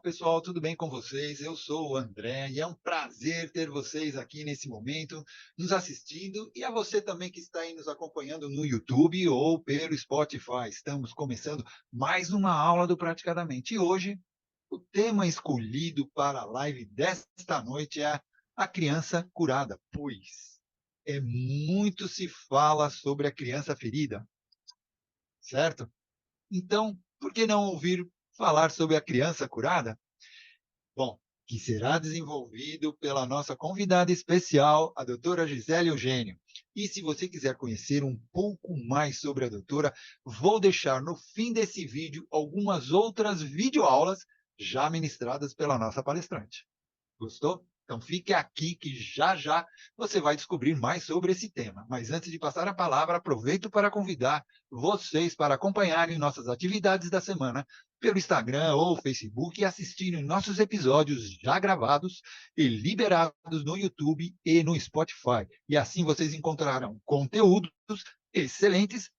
pessoal, tudo bem com vocês? Eu sou o André e é um prazer ter vocês aqui nesse momento, nos assistindo, e a você também que está aí nos acompanhando no YouTube ou pelo Spotify. Estamos começando mais uma aula do Praticadamente. E hoje, o tema escolhido para a live desta noite é a criança curada, pois muito se fala sobre a criança ferida, certo? Então, por que não ouvir falar sobre a criança curada? Bom, que será desenvolvido pela nossa convidada especial, a doutora Gisele Eugênio. E se você quiser conhecer um pouco mais sobre a doutora, vou deixar no fim desse vídeo algumas outras videoaulas já ministradas pela nossa palestrante. Gostou? Então fique aqui que já já você vai descobrir mais sobre esse tema. Mas antes de passar a palavra, aproveito para convidar vocês para acompanharem nossas atividades da semana pelo Instagram ou Facebook e assistirem nossos episódios já gravados e liberados no YouTube e no Spotify. E assim vocês encontrarão conteúdos excelentes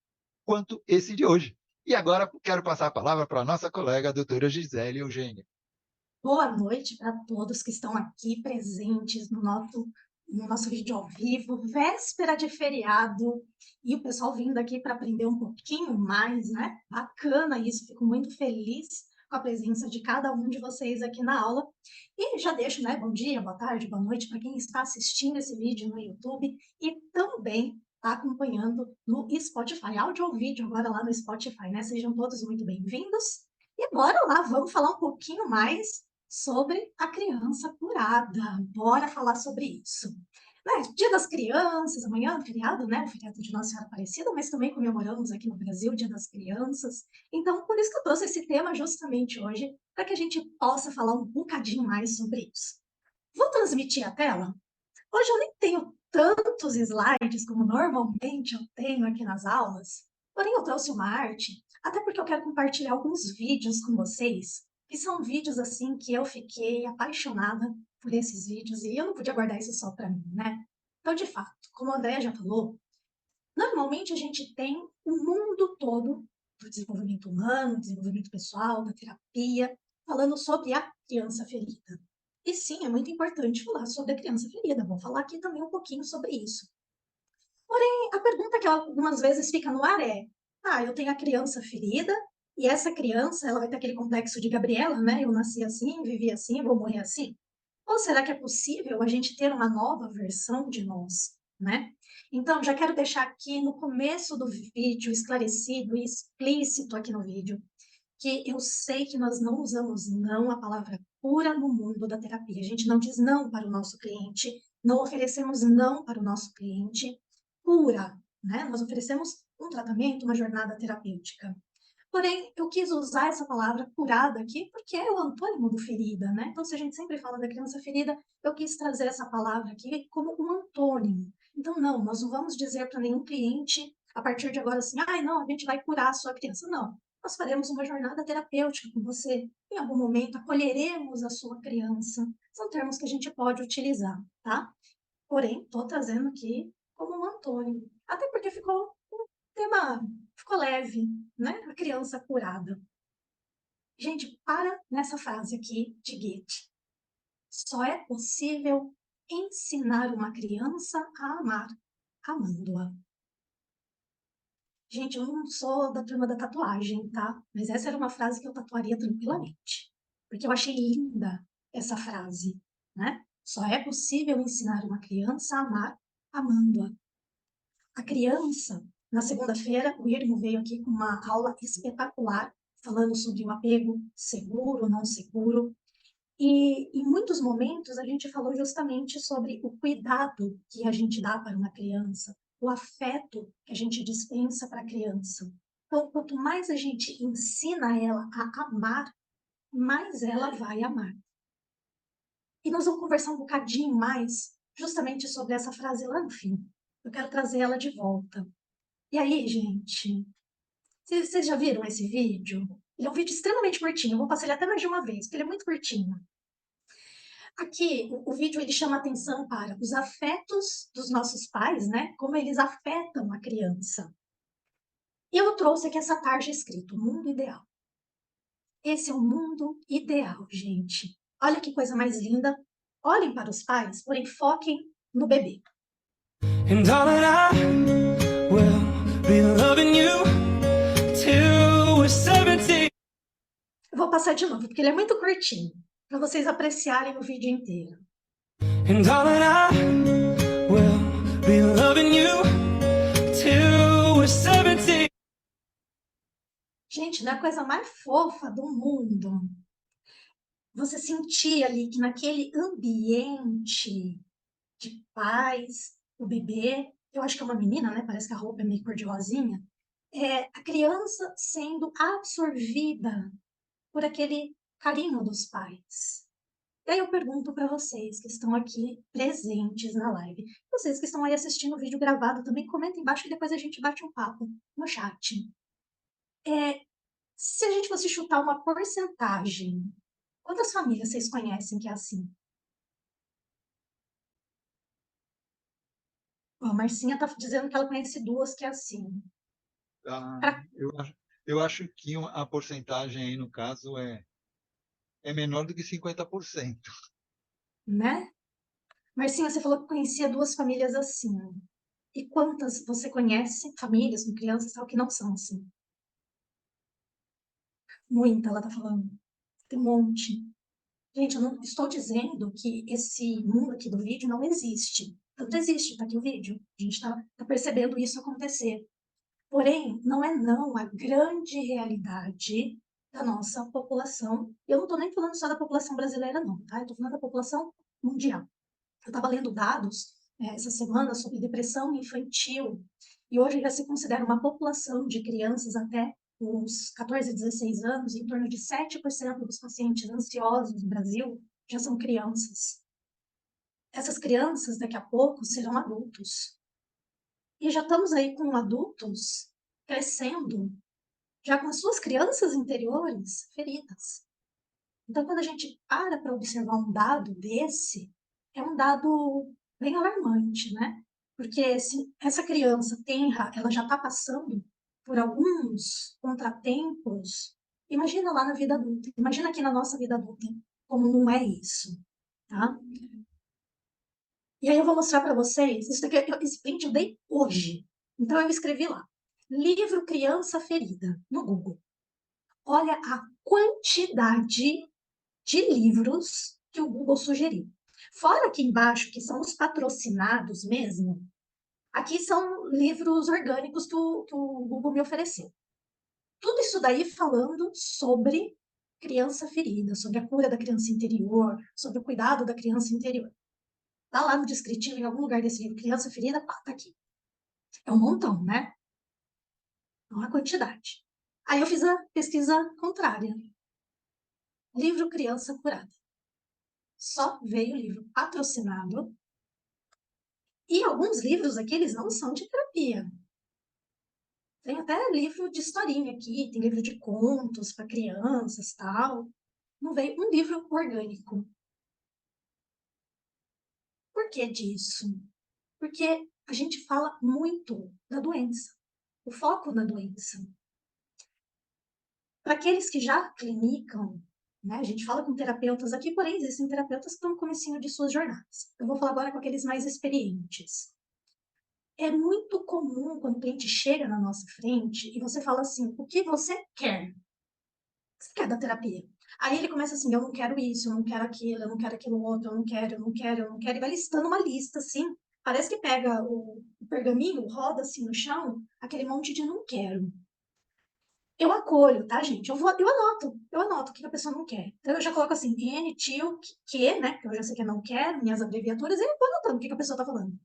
quanto esse de hoje. E agora quero passar a palavra para a nossa colega, a doutora Gisele Eugênia. Boa noite para todos que estão aqui presentes no nosso vídeo ao vivo, véspera de feriado, e o pessoal vindo aqui para aprender um pouquinho mais, né? Bacana isso, fico muito feliz com a presença de cada um de vocês aqui na aula. E já deixo, né? Bom dia, boa tarde, boa noite para quem está assistindo esse vídeo no YouTube e também está acompanhando no Spotify, áudio ou vídeo agora lá no Spotify, né? Sejam todos muito bem-vindos. E bora lá, vamos falar um pouquinho mais sobre a criança curada. Bora falar sobre isso. Né? Dia das Crianças, amanhã é feriado, né? O feriado de Nossa Senhora Aparecida, mas também comemoramos aqui no Brasil o Dia das Crianças. Então, por isso que eu trouxe esse tema justamente hoje, para que a gente possa falar um bocadinho mais sobre isso. Vou transmitir a tela? Hoje eu nem tenho tantos slides como normalmente eu tenho aqui nas aulas, porém eu trouxe uma arte, até porque eu quero compartilhar alguns vídeos com vocês, que são vídeos assim que eu fiquei apaixonada por esses vídeos e eu não podia guardar isso só para mim, né? Então, de fato, como a Andrea já falou, normalmente a gente tem o mundo todo do desenvolvimento humano, desenvolvimento pessoal, da terapia, falando sobre a criança ferida. E sim, é muito importante falar sobre a criança ferida. Vou falar aqui também um pouquinho sobre isso. Porém, a pergunta que algumas vezes fica no ar é: eu tenho a criança ferida e essa criança, ela vai ter aquele complexo de Gabriela, né? Eu nasci assim, vivi assim, vou morrer assim. Ou será que é possível a gente ter uma nova versão de nós, né? Então, já quero deixar aqui no começo do vídeo esclarecido e explícito aqui no vídeo que eu sei que nós não usamos não a palavra cura no mundo da terapia. A gente não diz não para o nosso cliente, não oferecemos não para o nosso cliente. Cura, né? Nós oferecemos um tratamento, uma jornada terapêutica. Porém, eu quis usar essa palavra curada aqui porque é o antônimo do ferida, né? Então, se a gente sempre fala da criança ferida, eu quis trazer essa palavra aqui como um antônimo. Então, não, nós não vamos dizer para nenhum cliente a partir de agora assim, não, a gente vai curar a sua criança. Não, nós faremos uma jornada terapêutica com você. Em algum momento, acolheremos a sua criança. São termos que a gente pode utilizar, tá? Porém, estou trazendo aqui como um antônimo. Até porque ficou um tema, ficou leve, né? A criança curada. Gente, para nessa frase aqui de Goethe. Só é possível ensinar uma criança a amar, amando-a. Gente, eu não sou da turma da tatuagem, tá? Mas essa era uma frase que eu tatuaria tranquilamente. Porque eu achei linda essa frase, né? Só é possível ensinar uma criança a amar amando-a. A criança, na segunda-feira, o Irmo veio aqui com uma aula espetacular, falando sobre o apego seguro, ou não seguro. E em muitos momentos a gente falou justamente sobre o cuidado que a gente dá para uma criança, o afeto que a gente dispensa para a criança. Então, quanto mais a gente ensina ela a amar, mais ela vai amar. E nós vamos conversar um bocadinho mais justamente sobre essa frase lá no fim. Eu quero trazer ela de volta. E aí, gente, vocês já viram esse vídeo? Ele é um vídeo extremamente curtinho, eu vou passar ele até mais de uma vez, porque ele é muito curtinho. Aqui, o vídeo ele chama atenção para os afetos dos nossos pais, né? Como eles afetam a criança. E eu trouxe aqui essa tarja escrito, mundo ideal. Esse é o mundo ideal, gente. Olha que coisa mais linda. Olhem para os pais, porém foquem no bebê. And darling, I will be loving you till we're 70. Eu vou passar de novo, porque ele é muito curtinho, para vocês apreciarem o vídeo inteiro. And darling, I will be loving you till we're 70. Gente, não é a coisa mais fofa do mundo. Você sentir ali que naquele ambiente de paz, o bebê, eu acho que é uma menina, né? Parece que a roupa é meio cor de rosinha. A criança sendo absorvida por aquele carinho dos pais. E aí eu pergunto para vocês que estão aqui presentes na live, vocês que estão aí assistindo o vídeo gravado também, comentem embaixo e depois a gente bate um papo no chat. Se a gente fosse chutar uma porcentagem, quantas famílias vocês conhecem que é assim? Ó, a Marcinha tá dizendo que ela conhece 2 que é assim. Ah, Pra- eu acho que a porcentagem aí, no caso, é menor do que 50%. Né? Marcinha, você falou que conhecia 2 famílias assim. E quantas você conhece, famílias com crianças tal, que não são assim? Muita, ela tá falando. Tem um monte. Gente, eu não estou dizendo que esse mundo aqui do vídeo não existe. Tanto existe, tá aqui o vídeo. A gente tá percebendo isso acontecer. Porém, não é não a grande realidade da nossa população. Eu não estou nem falando só da população brasileira, não, tá? Eu estou falando da população mundial. Eu estava lendo dados essa semana sobre depressão infantil, e hoje já se considera uma população de crianças até os 14, 16 anos, em torno de 7% dos pacientes ansiosos no Brasil já são crianças. Essas crianças, daqui a pouco, serão adultos. E já estamos aí com adultos crescendo, já com as suas crianças interiores feridas. Então, quando a gente para observar um dado desse, é um dado bem alarmante, né? Porque se essa criança tenra, ela já está passando por alguns contratempos, imagina lá na vida adulta, imagina aqui na nossa vida adulta, como não é isso, tá? E aí eu vou mostrar para vocês, esse print eu dei hoje. Então eu escrevi lá, livro Criança Ferida, no Google. Olha a quantidade de livros que o Google sugeriu. Fora aqui embaixo, que são os patrocinados mesmo, aqui são livros orgânicos que o Google me ofereceu. Tudo isso daí falando sobre criança ferida, sobre a cura da criança interior, sobre o cuidado da criança interior. Tá lá no descritivo, em algum lugar desse livro, criança ferida, pá, tá aqui. É um montão, né? É uma quantidade. Aí eu fiz a pesquisa contrária. Livro Criança Curada. Só veio livro patrocinado. E alguns livros aqui, eles não são de terapia. Tem até livro de historinha aqui, tem livro de contos para crianças, tal. Não veio um livro orgânico. Por que disso? Porque a gente fala muito da doença, o foco na doença. Para aqueles que já clinicam, né, a gente fala com terapeutas aqui, porém existem terapeutas que estão no comecinho de suas jornadas. Eu vou falar agora com aqueles mais experientes. É muito comum quando o cliente chega na nossa frente e você fala assim, o que você quer? O que você quer da terapia? Aí ele começa assim, eu não quero isso, eu não quero aquilo, eu não quero aquilo outro, eu não quero, eu não quero, eu não quero, e vai listando uma lista, assim. Parece que pega o pergaminho, roda assim no chão, aquele monte de não quero. Eu acolho, tá, gente? Eu anoto o que a pessoa não quer. Então eu já coloco assim, N, tio, que, né? Que eu já sei que é não quero, minhas abreviaturas, e eu vou anotando o que a pessoa tá falando.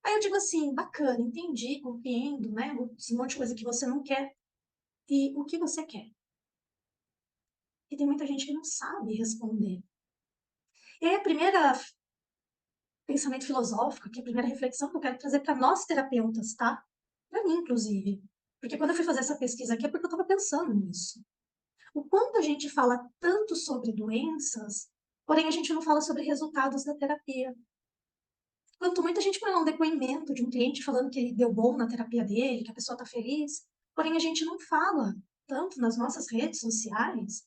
Aí eu digo assim, bacana, entendi, compreendo, né? Um monte de coisa que você não quer. E o que você quer? E tem muita gente que não sabe responder. E aí a primeira pensamento filosófico, que é a primeira reflexão que eu quero trazer para nós terapeutas, tá? Para mim, inclusive. Porque quando eu fui fazer essa pesquisa aqui é porque eu estava pensando nisso. O quanto a gente fala tanto sobre doenças, porém a gente não fala sobre resultados da terapia. Quanto muita gente põe lá um depoimento de um cliente falando que ele deu bom na terapia dele, que a pessoa está feliz, porém a gente não fala tanto nas nossas redes sociais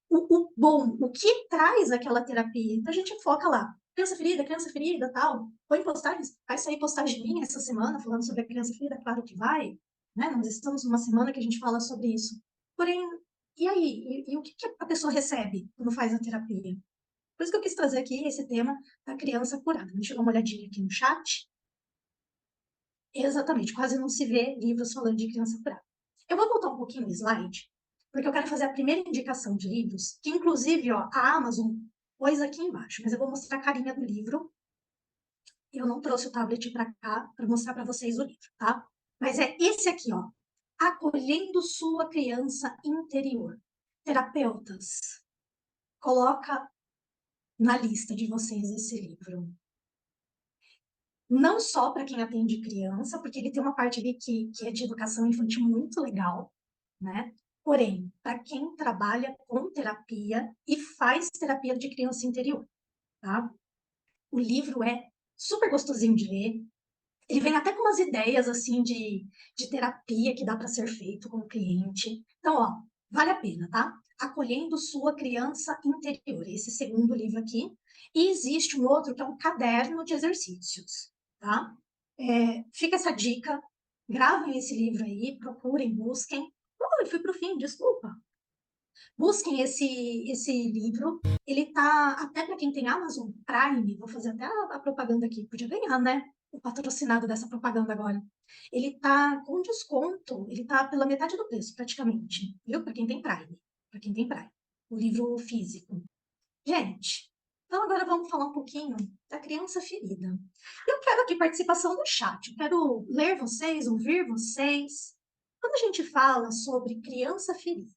o bom, o que traz aquela terapia. Então a gente foca lá, criança ferida, tal. Põe postagens, vai sair postagem minha essa semana falando sobre a criança ferida, claro que vai, né? Nós estamos numa semana que a gente fala sobre isso. Porém, e aí? E o que a pessoa recebe quando faz a terapia? Por isso que eu quis trazer aqui esse tema da criança curada. Deixa eu dar uma olhadinha aqui no chat. Exatamente, quase não se vê livros falando de criança curada. Eu vou voltar um pouquinho no slide, porque eu quero fazer a primeira indicação de livros, que inclusive ó, a Amazon pôs aqui embaixo, mas eu vou mostrar a carinha do livro. Eu não trouxe o tablet para cá para mostrar para vocês o livro, tá? Mas é esse aqui, ó. Acolhendo Sua Criança Interior. Terapeutas, coloca na lista de vocês esse livro. Não só para quem atende criança, porque ele tem uma parte ali que é de educação infantil muito legal, né? Porém, para quem trabalha com terapia e faz terapia de criança interior, tá? O livro é super gostosinho de ler. Ele vem até com umas ideias, assim, de terapia que dá para ser feito com o cliente. Então, ó, vale a pena, tá? Acolhendo Sua Criança Interior, esse segundo livro aqui. E existe um outro que é um caderno de exercícios, tá? Fica essa dica, gravem esse livro aí, procurem, busquem. Eu fui para o fim, desculpa. Busquem esse livro. Ele tá até para quem tem Amazon Prime, vou fazer até a propaganda aqui, podia ganhar, né? O patrocinado dessa propaganda agora. Ele tá com desconto, ele tá pela metade do preço, praticamente, viu? Para quem tem Prime, para quem tem Prime. O livro físico. Gente, então agora vamos falar um pouquinho da criança ferida. Eu quero aqui participação do chat, eu quero ler vocês, ouvir vocês. Quando a gente fala sobre criança ferida,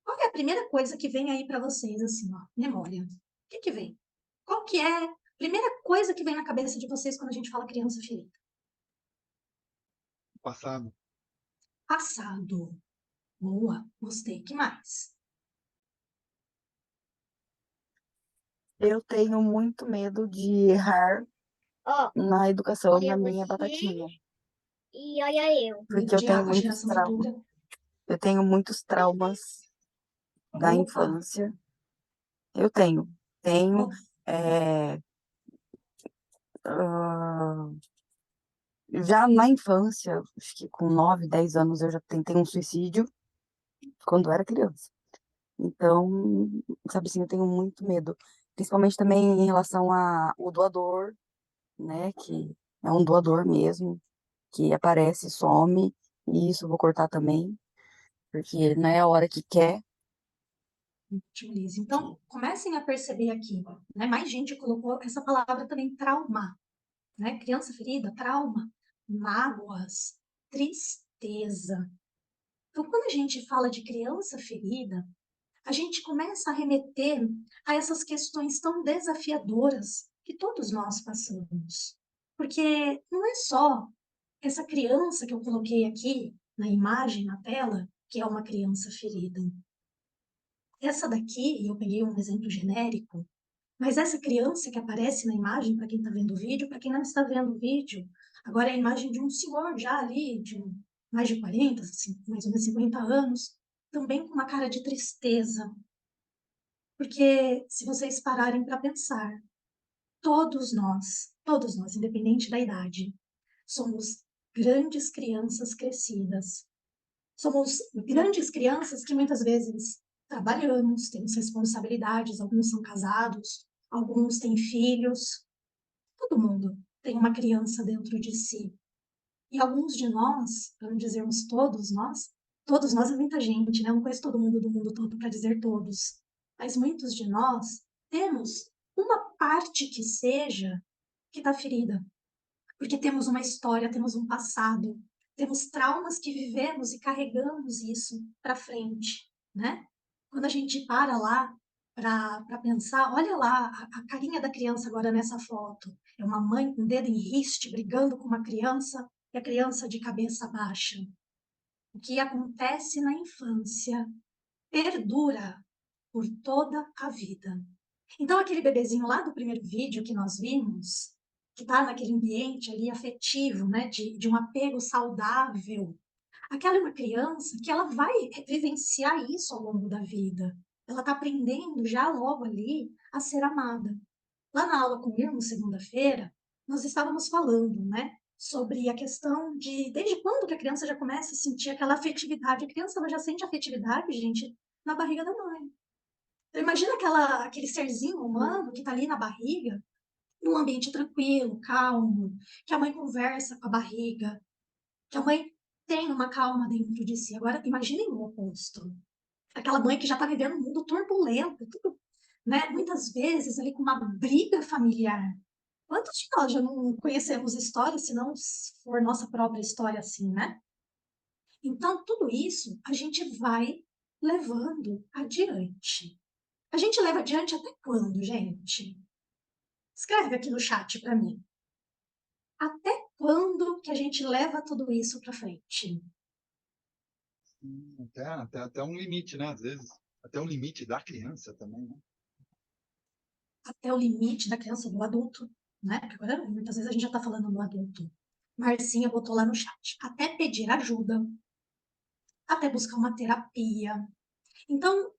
qual é a primeira coisa que vem aí para vocês, assim, ó, memória? O que vem? Qual que é a primeira coisa que vem na cabeça de vocês quando a gente fala criança ferida? Passado. Passado. Boa, gostei. Que mais? Eu tenho muito medo de errar Ó, na educação olha da minha você batatinha, e olha eu. porque eu De tenho a muitos geração traumas. futura. Eu tenho muitos traumas da Opa. infância. Eu tenho. Opa. é, Já na infância, acho que com 9, 10 anos, eu já tentei um suicídio quando eu era criança. Então, sabe assim, eu tenho muito medo. Principalmente também em relação ao doador, né? Que é um doador mesmo, que aparece, some, e isso eu vou cortar também, porque não é a hora que quer. Utilize. Então, comecem a perceber aqui, né? Mais gente colocou essa palavra também, trauma, né? Criança ferida, trauma, mágoas, tristeza. Então, quando a gente fala de criança ferida, a gente começa a remeter a essas questões tão desafiadoras que todos nós passamos. Porque não é só essa criança que eu coloquei aqui na imagem, na tela, que é uma criança ferida. Essa daqui, eu peguei um exemplo genérico, mas essa criança que aparece na imagem, para quem está vendo o vídeo, para quem não está vendo o vídeo, agora é a imagem de um senhor já ali, de mais de 40, assim, mais ou menos 50 anos, também com uma cara de tristeza. Porque se vocês pararem para pensar, todos nós, independente da idade, somos grandes crianças crescidas. Somos grandes crianças que muitas vezes trabalhamos, temos responsabilidades, alguns são casados, alguns têm filhos. Todo mundo tem uma criança dentro de si. E alguns de nós, para não dizermos todos nós é muita gente, né? Eu não conheço todo mundo do mundo todo para dizer todos. Mas muitos de nós temos uma parte que seja que está ferida. Porque temos uma história, temos um passado, temos traumas que vivemos e carregamos isso para frente, né? Quando a gente para lá para pensar, olha lá a carinha da criança agora nessa foto. É uma mãe com o dedo em riste brigando com uma criança e a criança de cabeça baixa. O que acontece na infância perdura por toda a vida. Então, aquele bebezinho lá do primeiro vídeo que nós vimos, que está naquele ambiente ali afetivo, né, de um apego saudável, aquela é uma criança que ela vai vivenciar isso ao longo da vida. ela está aprendendo já logo ali a ser amada. Lá na aula com o Irmo, segunda-feira, nós estávamos falando, né, sobre a questão de desde quando que a criança já começa a sentir aquela afetividade. A criança ela já sente afetividade, gente, na barriga da mãe. Então, imagina aquele serzinho humano que está ali na barriga, num ambiente tranquilo, calmo, que a mãe conversa com a barriga, que a mãe tem uma calma dentro de si. Agora, imaginem o oposto. Aquela mãe que já está vivendo um mundo turbulento, tudo, né? Muitas vezes ali com uma briga familiar. Quantos de nós já não conhecemos histórias, se não for nossa própria história assim, né? Então, tudo isso a gente vai levando adiante. A gente leva adiante até quando, gente? Escreve aqui no chat para mim. Até quando que a gente leva tudo isso para frente? Até um limite, né? Às vezes, até um limite da criança também, né? Até o limite da criança, do adulto, né? Porque agora, muitas vezes a gente já está falando do adulto. Marcinha botou lá no chat. Até pedir ajuda, até buscar uma terapia. Então,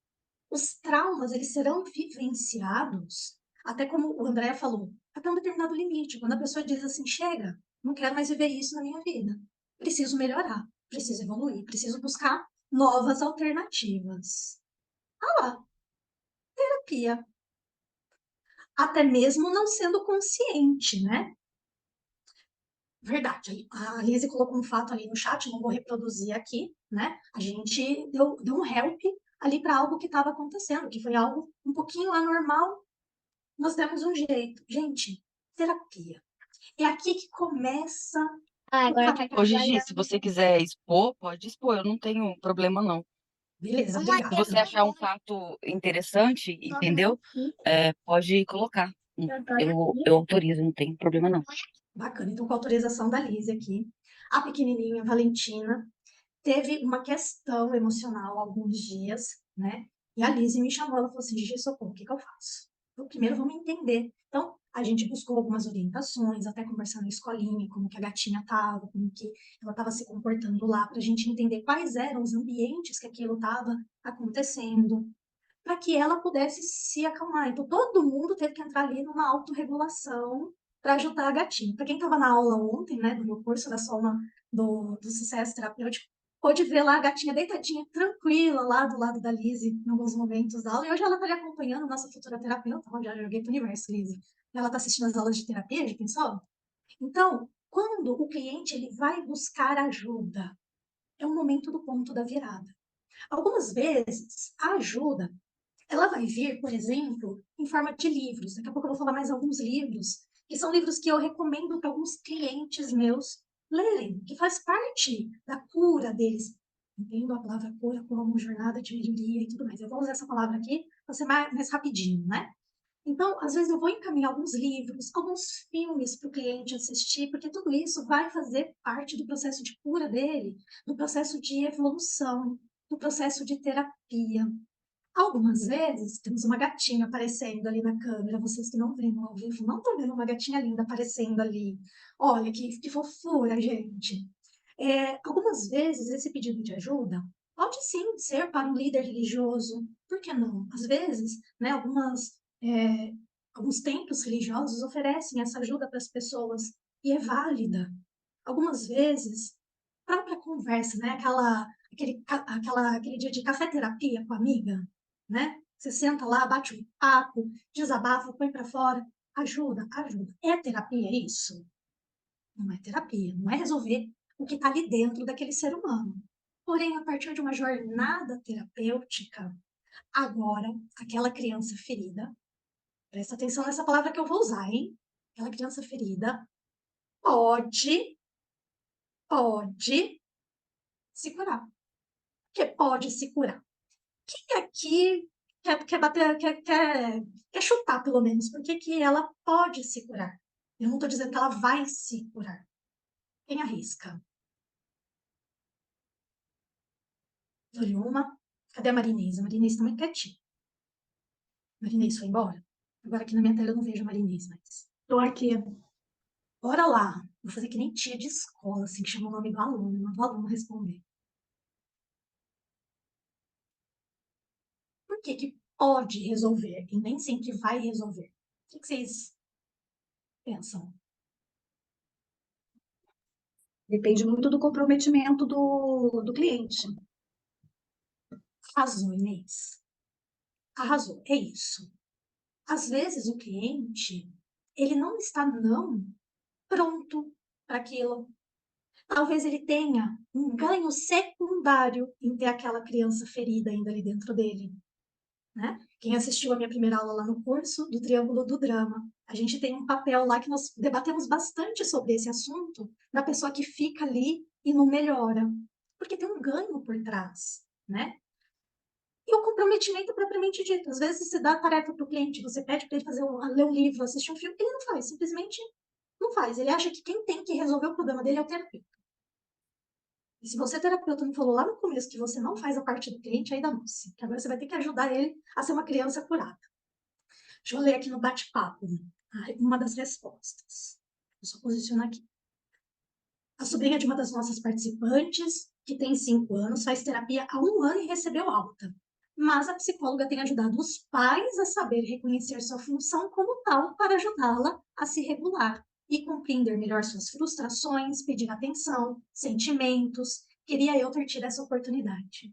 os traumas, eles serão vivenciados, até como o André falou, até um determinado limite. Quando a pessoa diz assim, chega, não quero mais viver isso na minha vida. Preciso melhorar, preciso evoluir, preciso buscar novas alternativas. Ah lá, terapia. Até mesmo não sendo consciente, né? Verdade. A Lizzie colocou um fato ali no chat, não vou reproduzir aqui, né? A gente deu um help ali para algo que estava acontecendo, que foi algo um pouquinho anormal. Nós demos um jeito. Gente, terapia. É aqui que começa Ah, o agora tá caminho. Ô, Gigi, trabalhando. se você quiser expor, pode expor, eu não tenho problema, não. Beleza, Uma Se você obrigada. achar um fato interessante, entendeu? Pode colocar. Eu autorizo, não tem problema, não. Bacana. Então, com a autorização da Lizzie aqui, a pequenininha Valentina teve uma questão emocional há alguns dias, né? E a Lizzie me chamou, ela falou assim, Gigi, socorro, o que que eu faço? Então, primeiro vamos entender. Então, a gente buscou algumas orientações, até conversando na escolinha, como que a gatinha estava, como que ela estava se comportando lá, para a gente entender quais eram os ambientes que aquilo estava acontecendo, para que ela pudesse se acalmar. Então, todo mundo teve que entrar ali numa autorregulação para ajudar a gatinha. Para quem estava na aula ontem, né, do meu curso da Soma do Sucesso Terapêutico, pôde ver lá a gatinha deitadinha, tranquila, lá do lado da Lizzie, em alguns momentos da aula. E hoje ela está ali acompanhando nossa futura terapeuta. Já joguei para o universo, Lizzie. Ela está assistindo as aulas de terapia, já pensou? Então, quando o cliente ele vai buscar ajuda, é o momento do ponto da virada. Algumas vezes, a ajuda ela vai vir, por exemplo, em forma de livros. Daqui a pouco eu vou falar mais alguns livros, que são livros que eu recomendo para alguns clientes meus lerem, que faz parte da cura deles. Entendo a palavra cura como jornada de melhoria e tudo mais. Eu vou usar essa palavra aqui para ser mais rapidinho, né? Então, às vezes eu vou encaminhar alguns livros, alguns filmes para o cliente assistir, porque tudo isso vai fazer parte do processo de cura dele, do processo de evolução, do processo de terapia. Algumas vezes temos uma gatinha aparecendo ali na câmera, vocês que não veem no ao vivo, não estão vendo uma gatinha linda aparecendo ali. Olha que fofura, gente. Algumas vezes esse pedido de ajuda pode sim ser para um líder religioso, por que não? Às vezes, né, alguns templos religiosos oferecem essa ajuda para as pessoas e é válida. Algumas vezes, própria conversa, né, aquele dia de café-terapia com a amiga, né? Você senta lá, bate um papo, desabafa, põe para fora, ajuda, ajuda. É terapia isso? Não é terapia, não é resolver o que está ali dentro daquele ser humano. Porém, a partir de uma jornada terapêutica, agora, aquela criança ferida, presta atenção nessa palavra que eu vou usar, hein? Aquela criança ferida pode se curar. Que pode se curar. Quem aqui quer chutar, pelo menos, por que ela pode se curar? Eu não estou dizendo que ela vai se curar. Quem arrisca? Olha uma. Cadê a Marinês? A Marinês está muito quietinha. A Marinês foi embora? Agora aqui na minha tela eu não vejo a Marinês mais. Estou aqui. Bora lá. Vou fazer que nem tia de escola, assim, que chama o nome do aluno responder. Por que pode resolver e nem sempre vai resolver. O que vocês pensam? Depende muito do comprometimento do cliente. Arrasou, Inês. Arrasou, é isso. Às vezes o cliente, ele não está não pronto para aquilo. Talvez ele tenha um ganho secundário em ter aquela criança ferida ainda ali dentro dele, né? Quem assistiu a minha primeira aula lá no curso do Triângulo do Drama, a gente tem um papel lá que nós debatemos bastante sobre esse assunto, da pessoa que fica ali e não melhora, porque tem um ganho por trás, né? E o comprometimento propriamente dito. Às vezes você dá a tarefa para o cliente, você pede para ele ler um livro, assistir um filme, ele não faz, simplesmente não faz. Ele acha que quem tem que resolver o problema dele é o terapeuta. E se você, terapeuta, não falou lá no começo que você não faz a parte do cliente, aí dá-se. Que agora você vai ter que ajudar ele a ser uma criança curada. Deixa eu ler aqui no bate-papo uma das respostas. Vou só posicionar aqui. A sobrinha de uma das nossas participantes, que tem 5 anos, faz terapia há 1 ano e recebeu alta. Mas a psicóloga tem ajudado os pais a saber reconhecer sua função como tal para ajudá-la a se regular e compreender melhor suas frustrações, pedir atenção, sentimentos. Queria eu ter tido essa oportunidade.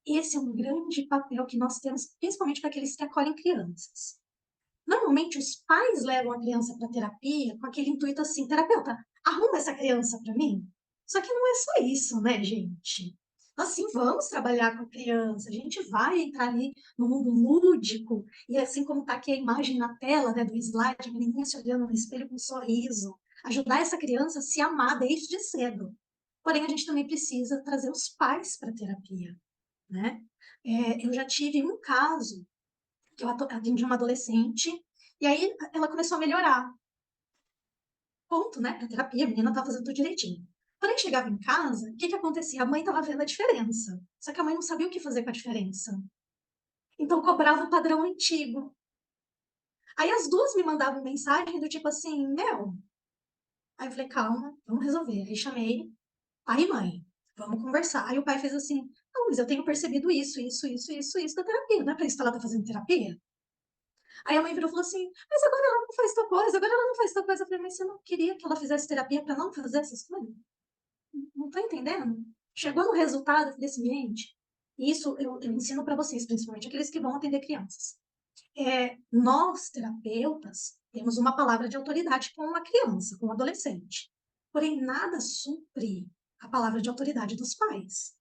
Esse é um grande papel que nós temos, principalmente para aqueles que acolhem crianças. Normalmente, os pais levam a criança para terapia com aquele intuito assim, terapeuta, arruma essa criança para mim. Só que não é só isso, né, gente? Nós sim vamos trabalhar com a criança, a gente vai entrar ali no mundo lúdico, e assim como está aqui a imagem na tela, né, do slide, a menininha se olhando no espelho com um sorriso, ajudar essa criança a se amar desde cedo. Porém, a gente também precisa trazer os pais para a terapia, né? Eu já tive um caso que eu atendi uma adolescente, e aí ela começou a melhorar. Ponto, né? Pra terapia, a menina tava fazendo tudo direitinho. Porém, chegava em casa, o que que acontecia? A mãe tava vendo a diferença. Só que a mãe não sabia o que fazer com a diferença. Então, cobrava o padrão antigo. Aí as duas me mandavam mensagem do tipo assim, meu... Aí eu falei, calma, vamos resolver. Aí chamei, pai e mãe, vamos conversar. Aí o pai fez assim, não, mas eu tenho percebido isso da terapia. Não é pra isso que ela tá fazendo terapia? Aí a mãe virou e falou assim, mas agora ela não faz tal coisa, agora ela não faz tal coisa. Eu falei, mas você não queria que ela fizesse terapia para não fazer essas coisas? Não tá entendendo? Chegou no resultado desse gente, e isso eu ensino para vocês, principalmente aqueles que vão atender crianças. Nós, terapeutas, temos uma palavra de autoridade com uma criança, com um adolescente. Porém, nada supre a palavra de autoridade dos pais.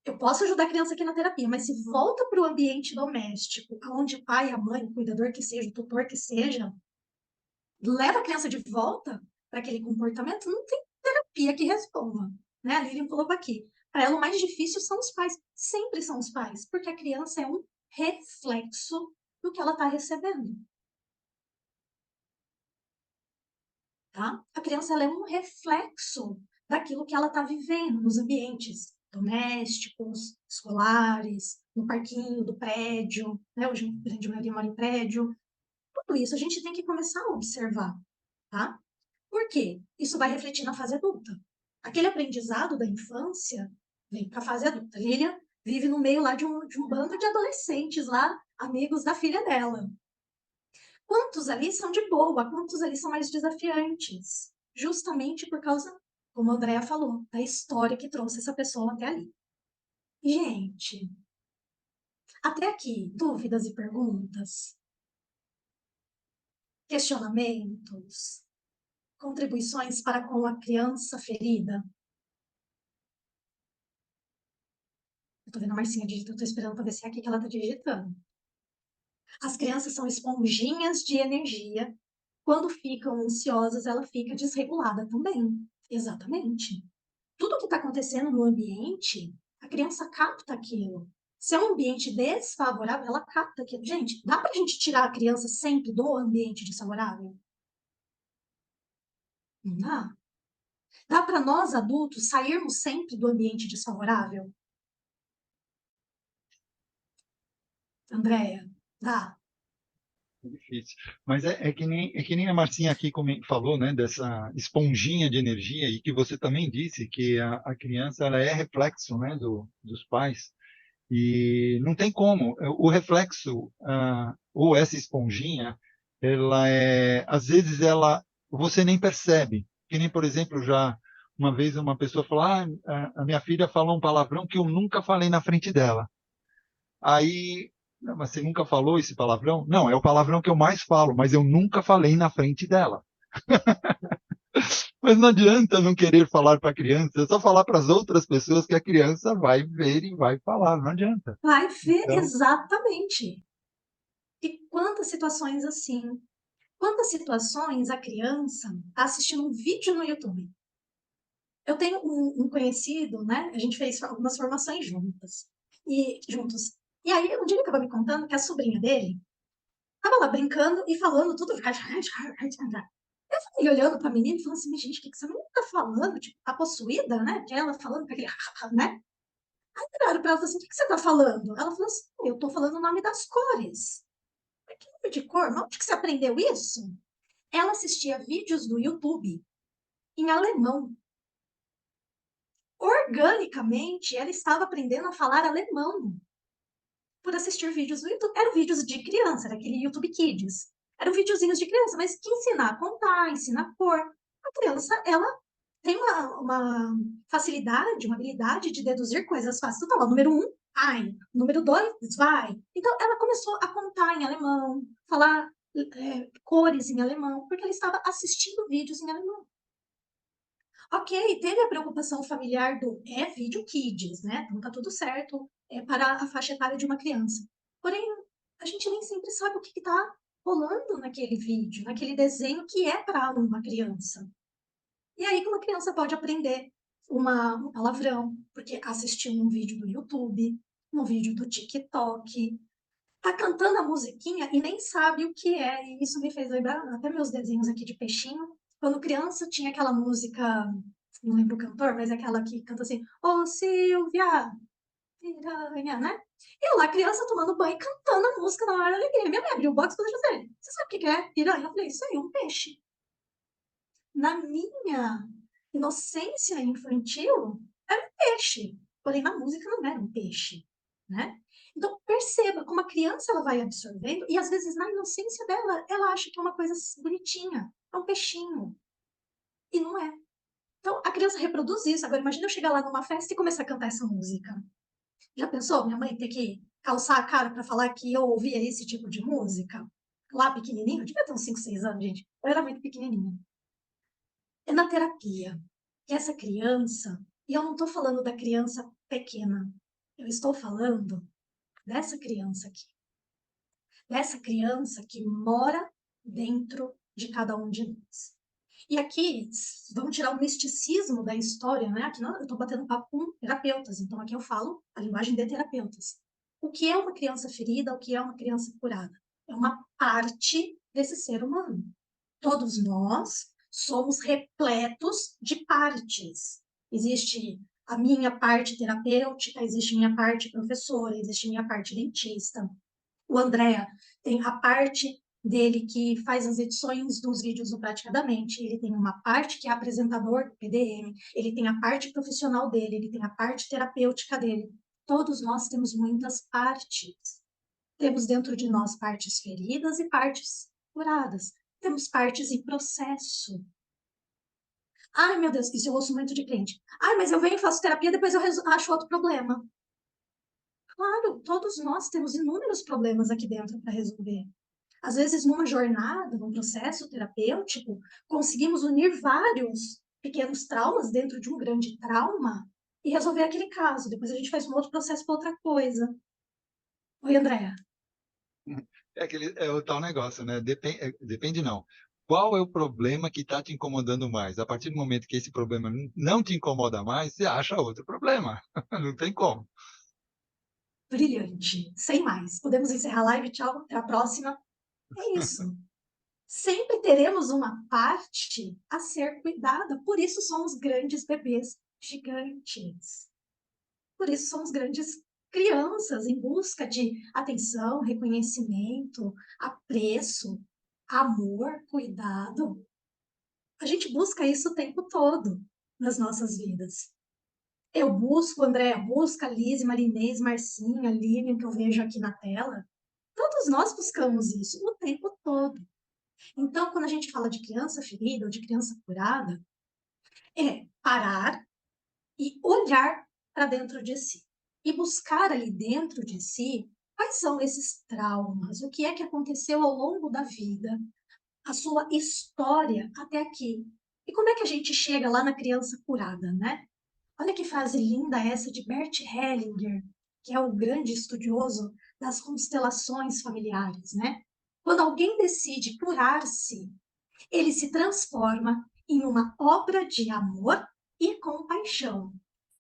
Eu posso ajudar a criança aqui na terapia, mas se volta para o ambiente doméstico, onde o pai, a mãe, o cuidador que seja, o tutor que seja, leva a criança de volta para aquele comportamento, não tem terapia que responda. Né? A Lilian colocou aqui. Para ela, o mais difícil são os pais. Sempre são os pais, porque a criança é um reflexo do que ela está recebendo. Tá? A criança ela é um reflexo daquilo que ela está vivendo nos ambientes domésticos, escolares, no parquinho do prédio, né? Hoje a grande maioria mora em prédio. Tudo isso a gente tem que começar a observar, tá? Por quê? Isso vai refletir na fase adulta. Aquele aprendizado da infância vem para a fase adulta. Lilian vive no meio lá de um bando de adolescentes lá, amigos da filha dela. Quantos ali são de boa, quantos ali são mais desafiantes? Justamente por causa, como a Andrea falou, da história que trouxe essa pessoa até ali. Gente, até aqui, dúvidas e perguntas? Questionamentos? Contribuições para com a criança ferida? Eu tô vendo a Marcinha digitando, tô esperando para ver se é aqui que ela tá digitando. As crianças são esponjinhas de energia. Quando ficam ansiosas, ela fica desregulada também. Exatamente. Tudo que está acontecendo no ambiente, a criança capta aquilo. Se é um ambiente desfavorável, ela capta aquilo. Gente, dá pra gente tirar a criança sempre do ambiente desfavorável? Não dá. Dá para nós adultos sairmos sempre do ambiente desfavorável? Andréia, dá. É difícil. Mas é que nem a Marcinha aqui falou, né, dessa esponjinha de energia, e que você também disse que a criança ela é reflexo, né, dos pais. E não tem como. O reflexo, ou essa esponjinha, às vezes você nem percebe. Que nem, por exemplo, já uma vez uma pessoa falou: a minha filha falou um palavrão que eu nunca falei na frente dela. Aí, "Não, mas você nunca falou esse palavrão?" Não, é o palavrão que eu mais falo, mas eu nunca falei na frente dela. Mas não adianta não querer falar para a criança, é só falar para as outras pessoas que a criança vai ver e vai falar, não adianta. Vai ver Então, exatamente. E quantas situações assim? Quantas situações a criança está assistindo um vídeo no YouTube? Eu tenho um conhecido, né? A gente fez algumas formações juntos. E aí, um dia ele acabou me contando que a sobrinha dele estava lá brincando e falando tudo. Eu fiquei olhando para a menina e falando assim: gente, o que essa menina está falando? Tipo, tá possuída, né? Que ela falando com aquele, né? Aí viraram para ela e falaram assim: o que você está falando? Ela falou assim: eu estou falando o nome das cores. Que nome de cor? Mas onde que você aprendeu isso? Ela assistia vídeos do YouTube em alemão. Organicamente, ela estava aprendendo a falar alemão por assistir vídeos do YouTube. Eram vídeos de criança, era aquele YouTube Kids. Eram videozinhos de criança, mas que ensinar a contar, ensinar a cor. A criança, ela tem uma facilidade, uma habilidade de deduzir coisas fáceis. Então, tá lá, número 1, ein. Número 2, zwei. Então, ela começou a contar em alemão, falar cores em alemão, porque ela estava assistindo vídeos em alemão. Ok, teve a preocupação familiar do vídeo kids, né? Então tá tudo certo para a faixa etária de uma criança. Porém, a gente nem sempre sabe o que está rolando naquele vídeo, naquele desenho que é para uma criança. E aí que uma criança pode aprender um palavrão, porque assistiu um vídeo do YouTube, um vídeo do TikTok, tá cantando a musiquinha e nem sabe o que é. E isso me fez lembrar até meus desenhos aqui de peixinho. Quando criança tinha aquela música, não lembro o cantor, mas é aquela que canta assim: Ô Silvia, piranha, né? E eu lá, criança tomando banho e cantando a música na hora da alegria. Minha mãe abriu o box e falou assim: você sabe o que é piranha? Eu falei: isso aí é um peixe. Na minha inocência infantil, era um peixe. Porém, na música não era um peixe, né? Então, perceba como a criança ela vai absorvendo e, às vezes, na inocência dela, ela acha que é uma coisa bonitinha, é um peixinho. E não é. Então, a criança reproduz isso. Agora, imagina eu chegar lá numa festa e começar a cantar essa música. Já pensou minha mãe ter que calçar a cara para falar que eu ouvia esse tipo de música? Lá pequenininho, eu devia ter uns 5, 6 anos, gente. Eu era muito pequenininha. É na terapia que essa criança, e eu não estou falando da criança pequena, eu estou falando dessa criança aqui. Dessa criança que mora dentro de cada um de nós. E aqui, vamos tirar o misticismo da história, né? Aqui não, eu estou batendo papo com terapeutas, então aqui eu falo a linguagem de terapeutas. O que é uma criança ferida, o que é uma criança curada? É uma parte desse ser humano. Todos nós somos repletos de partes. Existe a minha parte terapêutica, existe a minha parte professora, existe a minha parte dentista. O André tem a parte dele que faz as edições dos vídeos do Praticadamente, ele tem uma parte que é apresentador do PDM, ele tem a parte profissional dele, ele tem a parte terapêutica dele. Todos nós temos muitas partes. Temos dentro de nós partes feridas e partes curadas. Temos partes em processo. Ai, meu Deus, isso eu ouço muito de cliente. Ai, mas eu venho e faço terapia, depois eu acho outro problema. Claro, todos nós temos inúmeros problemas aqui dentro para resolver. Às vezes, numa jornada, num processo terapêutico, conseguimos unir vários pequenos traumas dentro de um grande trauma e resolver aquele caso. Depois a gente faz um outro processo para outra coisa. Oi, Andréa. É o tal negócio, né? Depende não. Qual é o problema que está te incomodando mais? A partir do momento que esse problema não te incomoda mais, você acha outro problema. Não tem como. Brilhante. Sem mais. Podemos encerrar a live. Tchau. Até a próxima. É isso. Sempre teremos uma parte a ser cuidada. Por isso somos grandes bebês gigantes. Por isso somos grandes crianças em busca de atenção, reconhecimento, apreço, amor, cuidado. A gente busca isso o tempo todo nas nossas vidas. Eu busco, Andréa busca, Lise, Marinês, Marcinha, Lívia, que eu vejo aqui na tela. Todos nós buscamos isso o tempo todo. Então, quando a gente fala de criança ferida ou de criança curada, é parar e olhar para dentro de si. E buscar ali dentro de si quais são esses traumas, o que é que aconteceu ao longo da vida, a sua história até aqui. E como é que a gente chega lá na criança curada, né? Olha que frase linda essa de Bert Hellinger, que é o grande estudioso das constelações familiares, né? Quando alguém decide curar-se, ele se transforma em uma obra de amor e compaixão,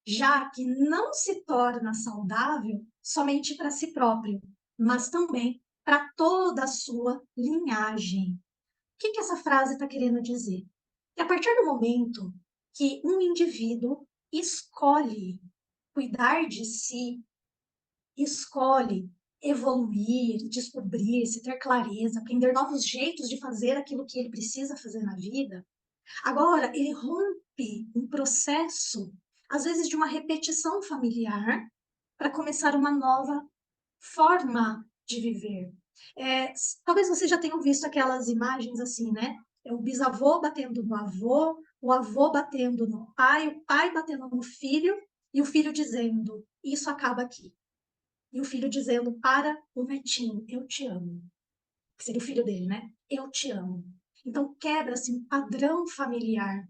já que não se torna saudável somente para si próprio, mas também para toda a sua linhagem. O que essa frase está querendo dizer? Que a partir do momento que um indivíduo escolhe cuidar de si, escolhe evoluir, descobrir-se, ter clareza, aprender novos jeitos de fazer aquilo que ele precisa fazer na vida, agora ele rompe um processo, às vezes de uma repetição familiar, para começar uma nova forma de viver. Talvez vocês já tenham visto aquelas imagens assim, né? É o bisavô batendo no avô, o avô batendo no pai, o pai batendo no filho, e o filho dizendo, isso acaba aqui. E o filho dizendo para o netinho, eu te amo. Que seria o filho dele, né? Eu te amo. Então quebra-se um padrão familiar.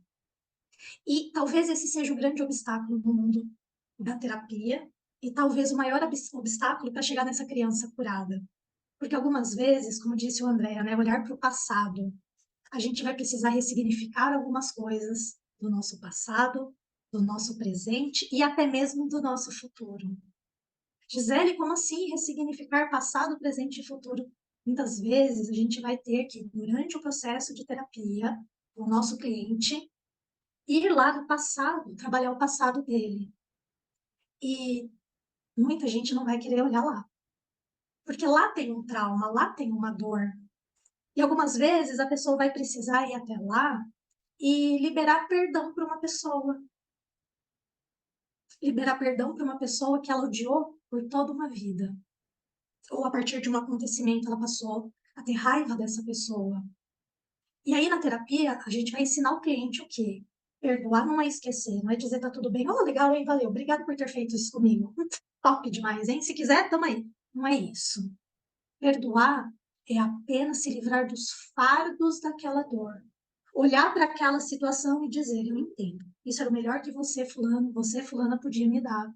E talvez esse seja o grande obstáculo no mundo da terapia, e talvez o maior obstáculo para chegar nessa criança curada. Porque algumas vezes, como disse o André, né, olhar para o passado, a gente vai precisar ressignificar algumas coisas do nosso passado, do nosso presente e até mesmo do nosso futuro. Gisele, como assim ressignificar passado, presente e futuro? Muitas vezes a gente vai ter que, durante o processo de terapia, o nosso cliente ir lá no passado, trabalhar o passado dele. E muita gente não vai querer olhar lá. Porque lá tem um trauma, lá tem uma dor. E algumas vezes a pessoa vai precisar ir até lá e liberar perdão para uma pessoa. Liberar perdão para uma pessoa que ela odiou por toda uma vida. Ou a partir de um acontecimento ela passou a ter raiva dessa pessoa. E aí na terapia a gente vai ensinar o cliente o quê? Perdoar não é esquecer, não é dizer tá tudo bem, oh, legal, hein, valeu, obrigado por ter feito isso comigo. Top demais, hein? Se quiser, tamo aí. Não é isso. Perdoar é apenas se livrar dos fardos daquela dor. Olhar para aquela situação e dizer, eu entendo. Isso era o melhor que você, fulana, podia me dar.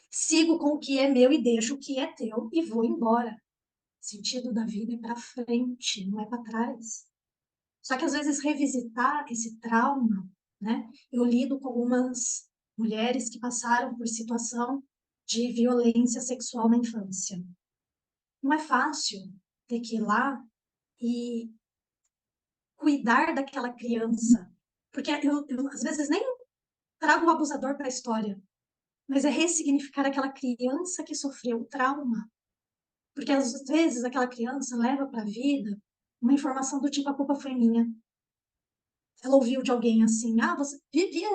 Sigo com o que é meu e deixo o que é teu e vou embora. O sentido da vida é para frente, não é para trás. Só que às vezes revisitar esse trauma, né? Eu lido com algumas mulheres que passaram por situação de violência sexual na infância. Não é fácil ter que ir lá e cuidar daquela criança. Porque eu às vezes nem trago o abusador para a história, mas é ressignificar aquela criança que sofreu o trauma. Porque às vezes aquela criança leva para a vida uma informação do tipo: a culpa foi minha. Ela ouviu de alguém assim: ah, você vivia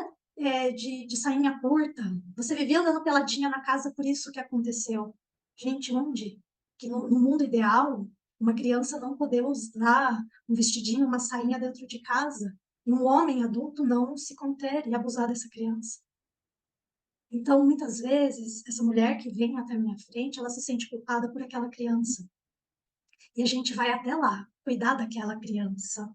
de sainha curta, você vivia andando peladinha na casa, por isso que aconteceu. Gente, onde? Que no mundo ideal, uma criança não poder usar um vestidinho, uma sainha dentro de casa, e um homem adulto não se conter e abusar dessa criança. Então, muitas vezes, essa mulher que vem até a minha frente, ela se sente culpada por aquela criança. E a gente vai até lá, cuidar daquela criança,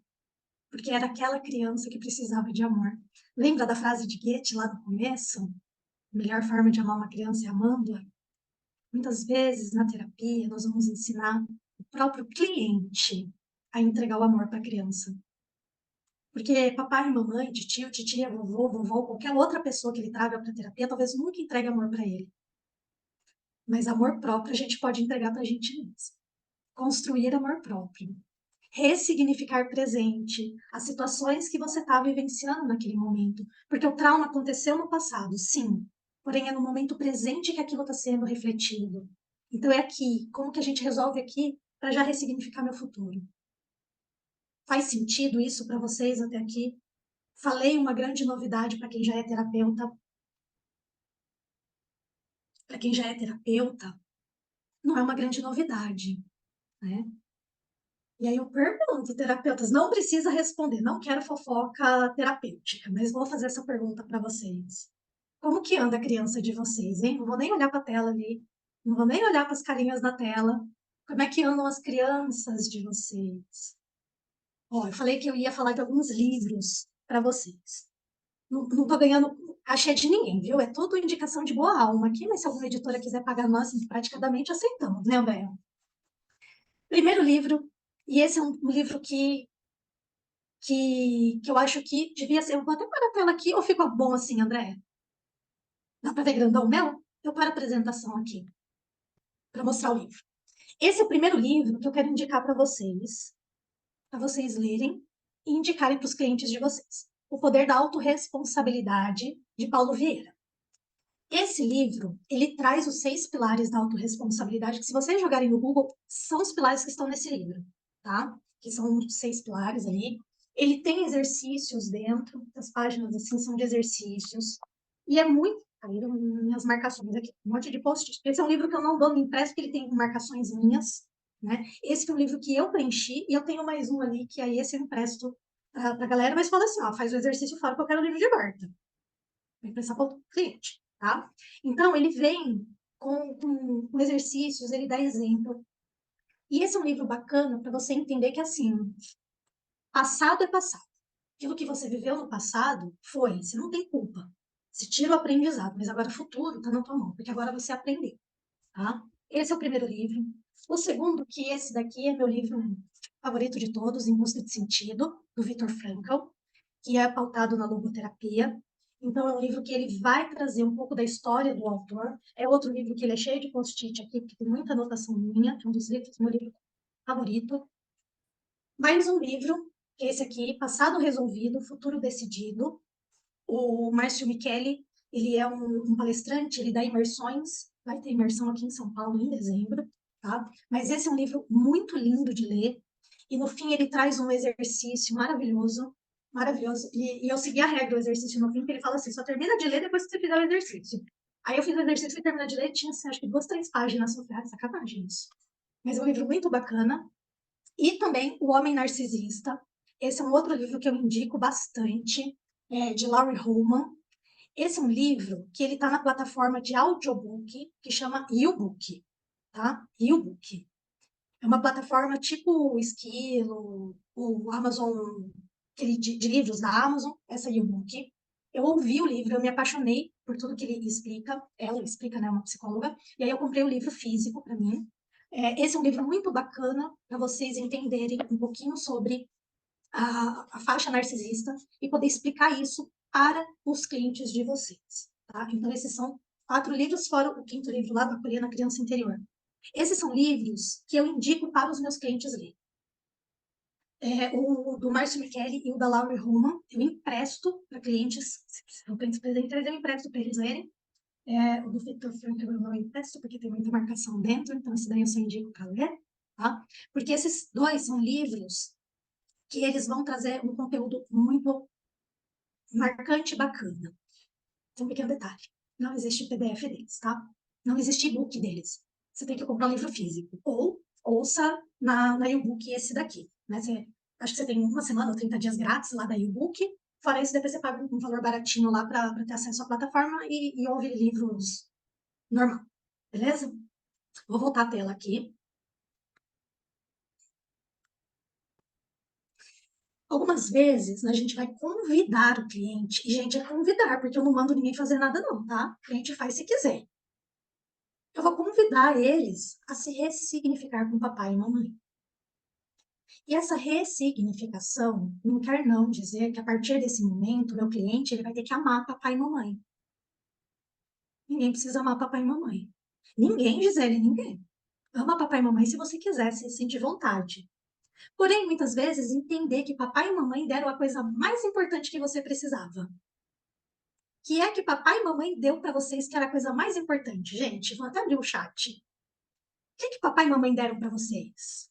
porque era aquela criança que precisava de amor. Lembra da frase de Goethe lá no começo? A melhor forma de amar uma criança é amando-a. Muitas vezes, na terapia, nós vamos ensinar o próprio cliente a entregar o amor para a criança. Porque papai, mamãe, tio, titia, vovô, vovó, qualquer outra pessoa que ele traga para a terapia, talvez nunca entregue amor para ele. Mas amor próprio a gente pode entregar para a gente mesmo. Construir amor próprio. Ressignificar presente, as situações que você está vivenciando naquele momento. Porque o trauma aconteceu no passado, sim. Porém, é no momento presente que aquilo está sendo refletido. Então, é aqui. Como que a gente resolve aqui para já ressignificar meu futuro? Faz sentido isso para vocês até aqui? Falei uma grande novidade para quem já é terapeuta. para quem já é terapeuta, não é uma grande novidade, né? E aí eu pergunto, terapeutas, não precisa responder, não quero fofoca terapêutica, mas vou fazer essa pergunta para vocês. Como que anda a criança de vocês, hein? Não vou nem olhar para a tela ali, não vou nem olhar para as carinhas na tela. Como é que andam as crianças de vocês? Ó, eu falei que eu ia falar de alguns livros para vocês. Não tô ganhando cachê de ninguém, viu? É tudo indicação de boa alma aqui, mas se alguma editora quiser pagar nós, praticamente aceitamos, né, André? Primeiro livro, e esse é um livro que eu acho que devia ser. Eu vou até parar a tela aqui, ou ficou bom assim, André? Dá para ver grandão meu? Eu paro a apresentação aqui, para mostrar o livro. Esse é o primeiro livro que eu quero indicar para vocês lerem e indicarem para os clientes de vocês. O Poder da Autorresponsabilidade, de Paulo Vieira. Esse livro, ele traz os 6 pilares da autorresponsabilidade, que se vocês jogarem no Google, são os pilares que estão nesse livro, tá? Que são os 6 pilares ali. Ele tem exercícios dentro, as páginas assim são de exercícios. E é muito... Caíram minhas marcações aqui, um monte de post-it. Esse é um livro que eu não dou no impresso, porque ele tem marcações minhas, né? Esse é um livro que eu preenchi, e eu tenho mais um ali, que aí esse eu empresto para a galera, mas fala assim, ó, faz o exercício fora que eu quero o livro de volta. Vai emprestar para o cliente, tá? Então, ele vem com exercícios, ele dá exemplo. E esse é um livro bacana para você entender que, assim, passado é passado. Aquilo que você viveu no passado foi, você não tem culpa. Você tira o aprendizado, mas agora o futuro está na tua mão, porque agora você aprendeu, tá? Esse é o primeiro livro. O segundo, que esse daqui é meu livro favorito de todos, Em Busca de Sentido, do Viktor Frankl, que é pautado na logoterapia. Então, é um livro que ele vai trazer um pouco da história do autor. É outro livro que ele é cheio de post-it aqui, porque tem muita anotação minha, é um dos livros, meu livro favorito. Mais um livro, que é esse aqui, Passado Resolvido, Futuro Decidido. O Márcio Micheli, ele é um palestrante, ele dá imersões, vai ter imersão aqui em São Paulo em dezembro, tá? Mas esse é um livro muito lindo de ler, e no fim ele traz um exercício maravilhoso, maravilhoso, e eu segui a regra do exercício no fim, que ele fala assim, só termina de ler depois que você fizer o exercício. Aí eu fiz o exercício e terminar de ler, tinha assim, acho que 2, 3 páginas, eu falei, sacanagem isso. Mas é um livro muito bacana. E também O Homem Narcisista, esse é um outro livro que eu indico bastante, de Laurie Holman. Esse é um livro que ele está na plataforma de audiobook, que chama YouBook, tá? YouBook. É uma plataforma tipo o Esquilo, o Amazon, aquele de livros da Amazon, essa YouBook. Eu ouvi o livro, eu me apaixonei por tudo que ele explica. Ela explica, né, uma psicóloga. E aí eu comprei o livro físico para mim. Esse é um livro muito bacana para vocês entenderem um pouquinho sobre a faixa narcisista e poder explicar isso para os clientes de vocês, tá? Então, esses são 4 livros, fora o 5º livro lá, Acolhendo a Criança Interior. Esses são livros que eu indico para os meus clientes lerem. O do Márcio Micheli e o da Laurie Holman, eu empresto para clientes, se são clientes presentes, eu empresto para eles lerem. O do Viktor Frankl eu não empresto, porque tem muita marcação dentro, então esse daí eu só indico para ler, tá? Porque esses 2 são livros que eles vão trazer um conteúdo muito marcante e bacana. Tem um pequeno detalhe. Não existe PDF deles, tá? Não existe e-book deles. Você tem que comprar um livro físico. Ou ouça na e-book esse daqui. Né? Acho que você tem 1 semana ou 30 dias grátis lá da e-book. Fora isso, depois você paga um valor baratinho lá para ter acesso à plataforma e ouvir livros normal. Beleza? Vou voltar a tela aqui. Algumas vezes a gente vai convidar o cliente, e gente, é convidar, porque eu não mando ninguém fazer nada não, tá? O cliente faz se quiser. Eu vou convidar eles a se ressignificar com papai e mamãe. E essa ressignificação não quer não dizer que a partir desse momento, meu cliente ele vai ter que amar papai e mamãe. Ninguém precisa amar papai e mamãe. Ninguém, Gisele, ninguém. Ama papai e mamãe se você quiser, se sente vontade. Porém, muitas vezes, entender que papai e mamãe deram a coisa mais importante que você precisava. Que é que papai e mamãe deu para vocês que era a coisa mais importante? Gente, vou até abrir o chat. O que papai e mamãe deram para vocês?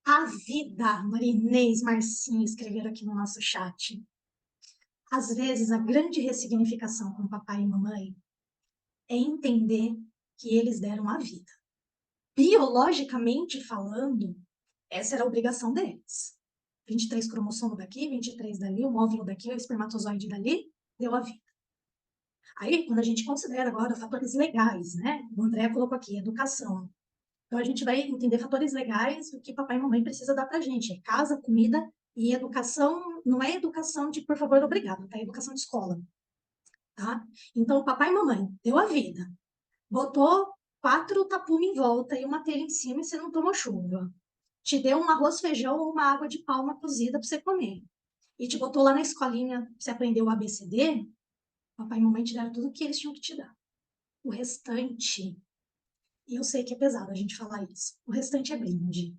A vida, Marinês, Marcinho escreveram aqui no nosso chat. Às vezes, a grande ressignificação com papai e mamãe é entender que eles deram a vida. Biologicamente falando, essa era a obrigação deles. 23 cromossomos daqui, 23 dali, um óvulo daqui, o espermatozoide dali, deu a vida. Aí, quando a gente considera agora fatores legais, né? O André colocou aqui, educação. Então, a gente vai entender fatores legais do que papai e mamãe precisa dar pra gente. É casa, comida e educação, não é educação de por favor, obrigado, tá? É educação de escola, tá? Então, papai e mamãe deu a vida. Botou 4 tapumes em volta e uma telha em cima e você não tomou chuva. Te deu um arroz, feijão ou uma água de palma cozida para você comer. E te botou lá na escolinha pra você aprender o ABCD, papai e mamãe te deram tudo o que eles tinham que te dar. O restante, e eu sei que é pesado a gente falar isso, o restante é brinde.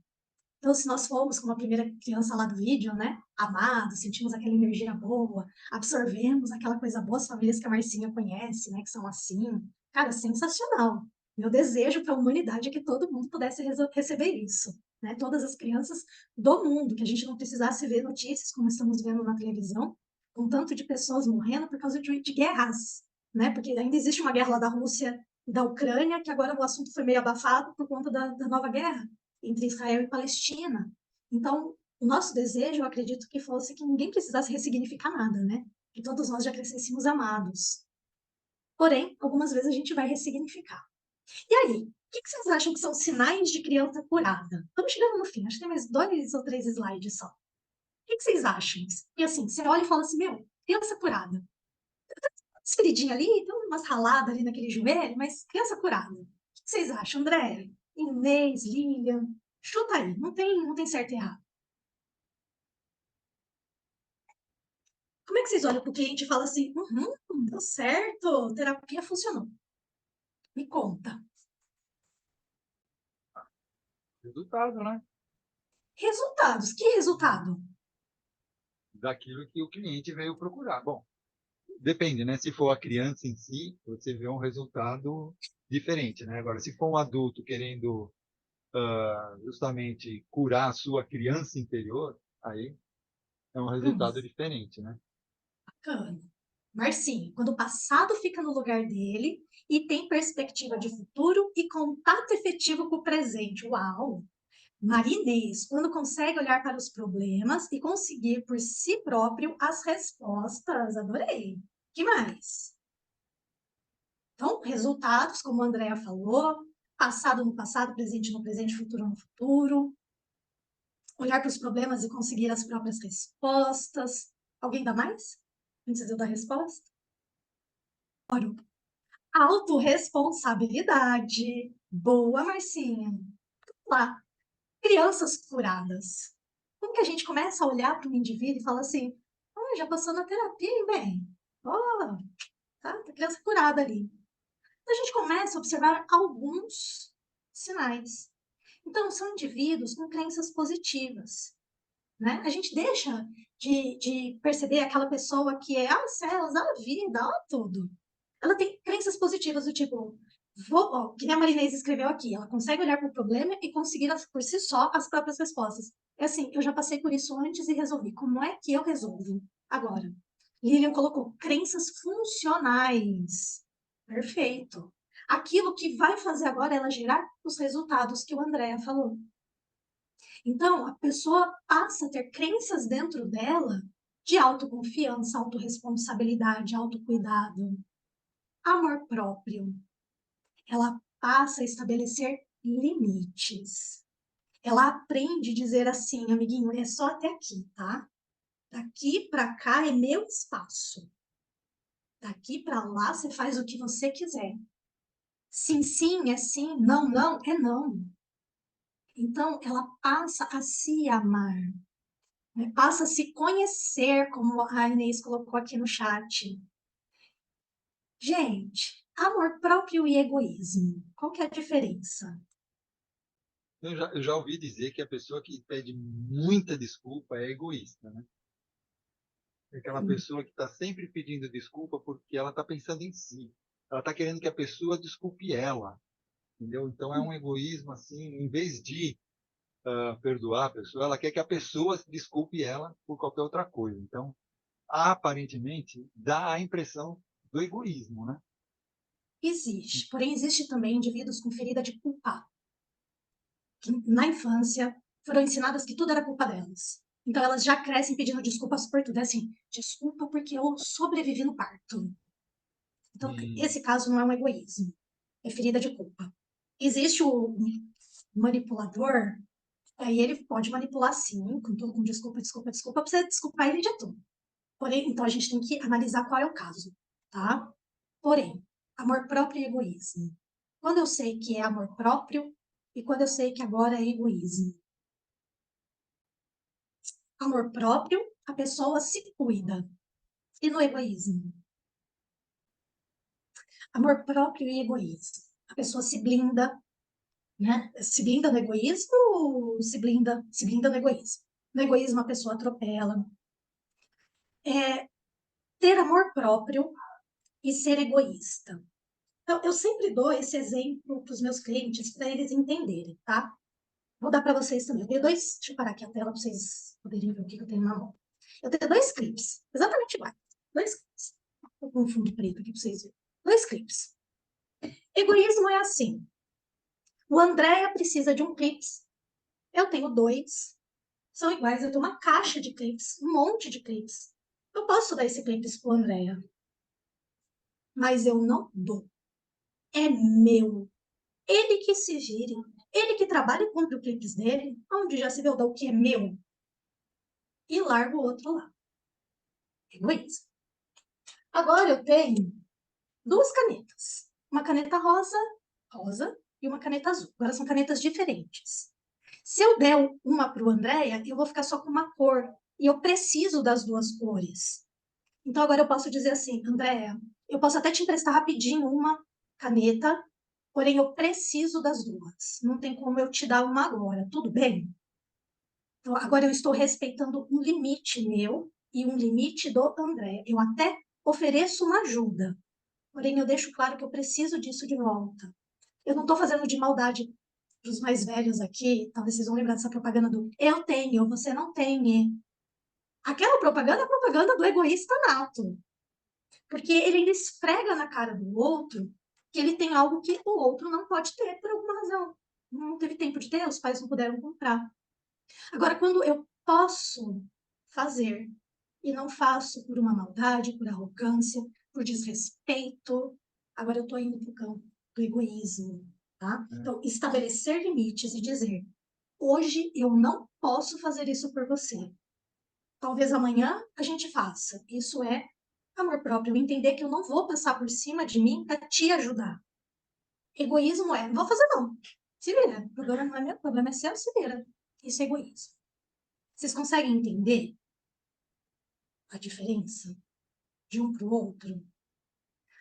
Então, se nós fomos como a primeira criança lá do vídeo, né? Amados, sentimos aquela energia boa, absorvemos aquela coisa boa, as famílias que a Marcinha conhece, né? Que são assim. Cara, sensacional. Meu desejo para a humanidade é que todo mundo pudesse receber isso, né? Todas as crianças do mundo, que a gente não precisasse ver notícias como estamos vendo na televisão, com tanto de pessoas morrendo por causa de guerras, né? Porque ainda existe uma guerra lá da Rússia e da Ucrânia, que agora o assunto foi meio abafado por conta da nova guerra entre Israel e Palestina. Então, o nosso desejo, eu acredito que fosse que ninguém precisasse ressignificar nada, né? Que todos nós já crescêssemos amados. Porém, algumas vezes a gente vai ressignificar. E aí, o que vocês acham que são sinais de criança curada? Estamos chegando no fim, acho que tem mais 2 ou 3 slides só. O que vocês acham? E assim, você olha e fala assim, meu, criança curada. Umas feridinhas ali, tem umas raladas ali naquele joelho, mas criança curada. O que vocês acham, André? Inês, Lilian? Chuta aí, não tem certo e errado. Como é que vocês olham para o cliente e falam assim, deu certo, terapia funcionou? Me conta. Resultado, né? Resultados. Que resultado? Daquilo que o cliente veio procurar. Bom, depende, né? Se for a criança em si, você vê um resultado diferente, né? Agora, se for um adulto querendo justamente curar a sua criança interior, aí é um Hum, resultado diferente, né? bacana. Marcinho, quando o passado fica no lugar dele e tem perspectiva de futuro e contato efetivo com o presente. Uau! Marinês, quando consegue olhar para os problemas e conseguir por si próprio as respostas. Adorei. Que mais? Então, resultados, como a Andrea falou, passado no passado, presente no presente, futuro no futuro. Olhar para os problemas e conseguir as próprias respostas. Alguém dá mais? Antes de eu dar a resposta? Oro. Autoresponsabilidade. Boa, Marcinha. Lá. Crianças curadas. Como que a gente começa a olhar para um indivíduo e fala assim, já passou na terapia, hein, bem? Oh, tá criança curada ali. Então, a gente começa a observar alguns sinais. Então, são indivíduos com crenças positivas, né? A gente deixa de perceber aquela pessoa que é, céus, a vida, tudo. Ela tem crenças positivas do tipo, que nem a Marinês escreveu aqui, ela consegue olhar para o problema e conseguir por si só as próprias respostas. É assim, eu já passei por isso antes e resolvi. Como é que eu resolvo agora? Lilian colocou crenças funcionais. Perfeito. Aquilo que vai fazer agora é ela gerar os resultados que o André falou. Então, a pessoa passa a ter crenças dentro dela de autoconfiança, autorresponsabilidade, autocuidado, amor próprio. Ela passa a estabelecer limites. Ela aprende a dizer assim, amiguinho, é só até aqui, tá? Daqui para cá é meu espaço. Daqui para lá você faz o que você quiser. Sim, sim é sim, não, não é não. Então, ela passa a se amar, né? Passa a se conhecer, como a Inês colocou aqui no chat. Gente, amor próprio e egoísmo, qual que é a diferença? Eu já ouvi dizer que a pessoa que pede muita desculpa é egoísta, né? É aquela pessoa que está sempre pedindo desculpa porque ela está pensando em si. Ela está querendo que a pessoa desculpe ela, entendeu? Então é um egoísmo assim, em vez de perdoar a pessoa, ela quer que a pessoa desculpe ela por qualquer outra coisa. Então, aparentemente, dá a impressão do egoísmo, né? Existe, porém existe também indivíduos com ferida de culpa, que na infância foram ensinadas que tudo era culpa delas. Então elas já crescem pedindo desculpas por tudo. É assim, desculpa porque eu sobrevivi no parto. Então esse caso não é um egoísmo, é ferida de culpa. Existe o manipulador, aí ele pode manipular sim, com tudo, com desculpa, desculpa, desculpa, pra você desculpar ele de tudo. Porém, então a gente tem que analisar qual é o caso, tá? Porém, amor próprio e egoísmo. Quando eu sei que é amor próprio e quando eu sei que agora é egoísmo. Amor próprio, a pessoa se cuida. E no egoísmo? Amor próprio e egoísmo. A pessoa se blinda, né? Se blinda no egoísmo ou se blinda no egoísmo? No egoísmo, a pessoa atropela. Ter amor próprio e ser egoísta. Então, eu sempre dou esse exemplo para os meus clientes, para eles entenderem, tá? Vou dar para vocês também. Eu tenho dois. Deixa eu parar aqui a tela para vocês poderem ver o que eu tenho na mão. Eu tenho dois clipes, exatamente iguais. Dois clipes. Vou com um fundo preto aqui para vocês verem. Dois clipes. Egoísmo é assim. O Andréia precisa de um clips. Eu tenho dois. São iguais. Eu tenho uma caixa de clips, um monte de clips. Eu posso dar esse clips para o Andréia, mas eu não dou. É meu. Ele que se vire. Ele que trabalha e compra o clipes dele, onde já se viu dar o que é meu, e larga o outro lá. Egoísmo. Agora eu tenho duas canetas. Uma caneta rosa, e uma caneta azul. Agora são canetas diferentes. Se eu der uma para o Andréia, eu vou ficar só com uma cor. E eu preciso das duas cores. Então agora eu posso dizer assim, Andréia, eu posso até te emprestar rapidinho uma caneta, porém eu preciso das duas. Não tem como eu te dar uma agora, tudo bem? Então, agora eu estou respeitando um limite meu e um limite do André. Eu até ofereço uma ajuda, porém eu deixo claro que eu preciso disso de volta. Eu não estou fazendo de maldade para os mais velhos aqui, talvez vocês vão lembrar dessa propaganda do eu tenho, você não tem. Aquela propaganda é a propaganda do egoísta nato, porque ele esfrega na cara do outro que ele tem algo que o outro não pode ter por alguma razão. Não teve tempo de ter, os pais não puderam comprar. Agora, quando eu posso fazer e não faço por uma maldade, por arrogância, por desrespeito, agora eu estou indo para o campo do egoísmo, tá? Então, estabelecer limites e dizer, hoje eu não posso fazer isso por você. Talvez amanhã a gente faça. Isso é amor próprio, entender que eu não vou passar por cima de mim para te ajudar. Egoísmo é, não vou fazer não. Se vira. O problema não é meu, o problema é seu, se vira. Isso é egoísmo. Vocês conseguem entender a diferença de um para o outro?